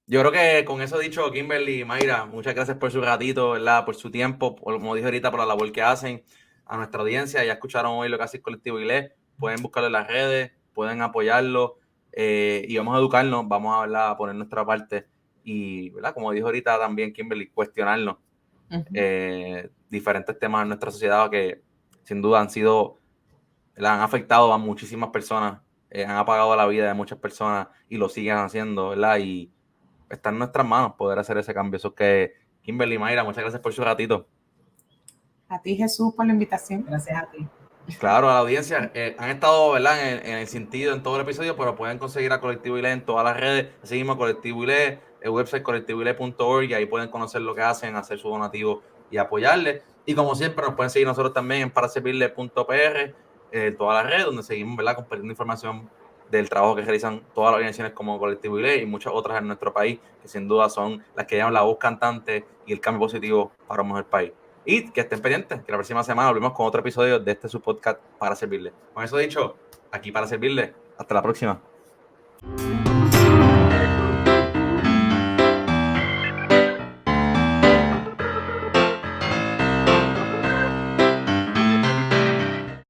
Speaker 1: Yo creo que con eso dicho, Kimberly y Mayra, muchas gracias por su ratito, ¿verdad? Por su tiempo, como dije ahorita, por la labor que hacen a nuestra audiencia. Ya escucharon hoy lo que hace el Colectivo ILE. Pueden buscarlo en las redes, pueden apoyarlo y vamos a educarnos, vamos a, ¿verdad? A poner nuestra parte y, ¿verdad? Como dijo ahorita también Kimberly, cuestionarnos diferentes temas en nuestra sociedad que sin duda han afectado a muchísimas personas, han apagado la vida de muchas personas y lo siguen haciendo, ¿verdad? Y está en nuestras manos poder hacer ese cambio. Eso que, Kimberly, Mayra, muchas gracias por su ratito.
Speaker 2: A ti, Jesús, por la invitación.
Speaker 3: Gracias a ti.
Speaker 1: Claro, a la audiencia. Han estado, ¿verdad? En el sentido, en todo el episodio, pero pueden conseguir a Colectivo ILE en todas las redes. Así mismo, Colectivo ILE, el website colectivoile.org, y ahí pueden conocer lo que hacen, hacer su donativo y apoyarle. Y como siempre, nos pueden seguir nosotros también en paraservirle.pr, todas las redes, donde seguimos, ¿verdad? Compartiendo información del trabajo que realizan todas las organizaciones como Colectivo ILE y muchas otras en nuestro país, que sin duda son las que llevan la voz cantante y el cambio positivo para un mejor país. Y que estén pendientes, que la próxima semana volvemos con otro episodio de su podcast Para Servirle. Con eso dicho, aquí Para Servirle. Hasta la próxima.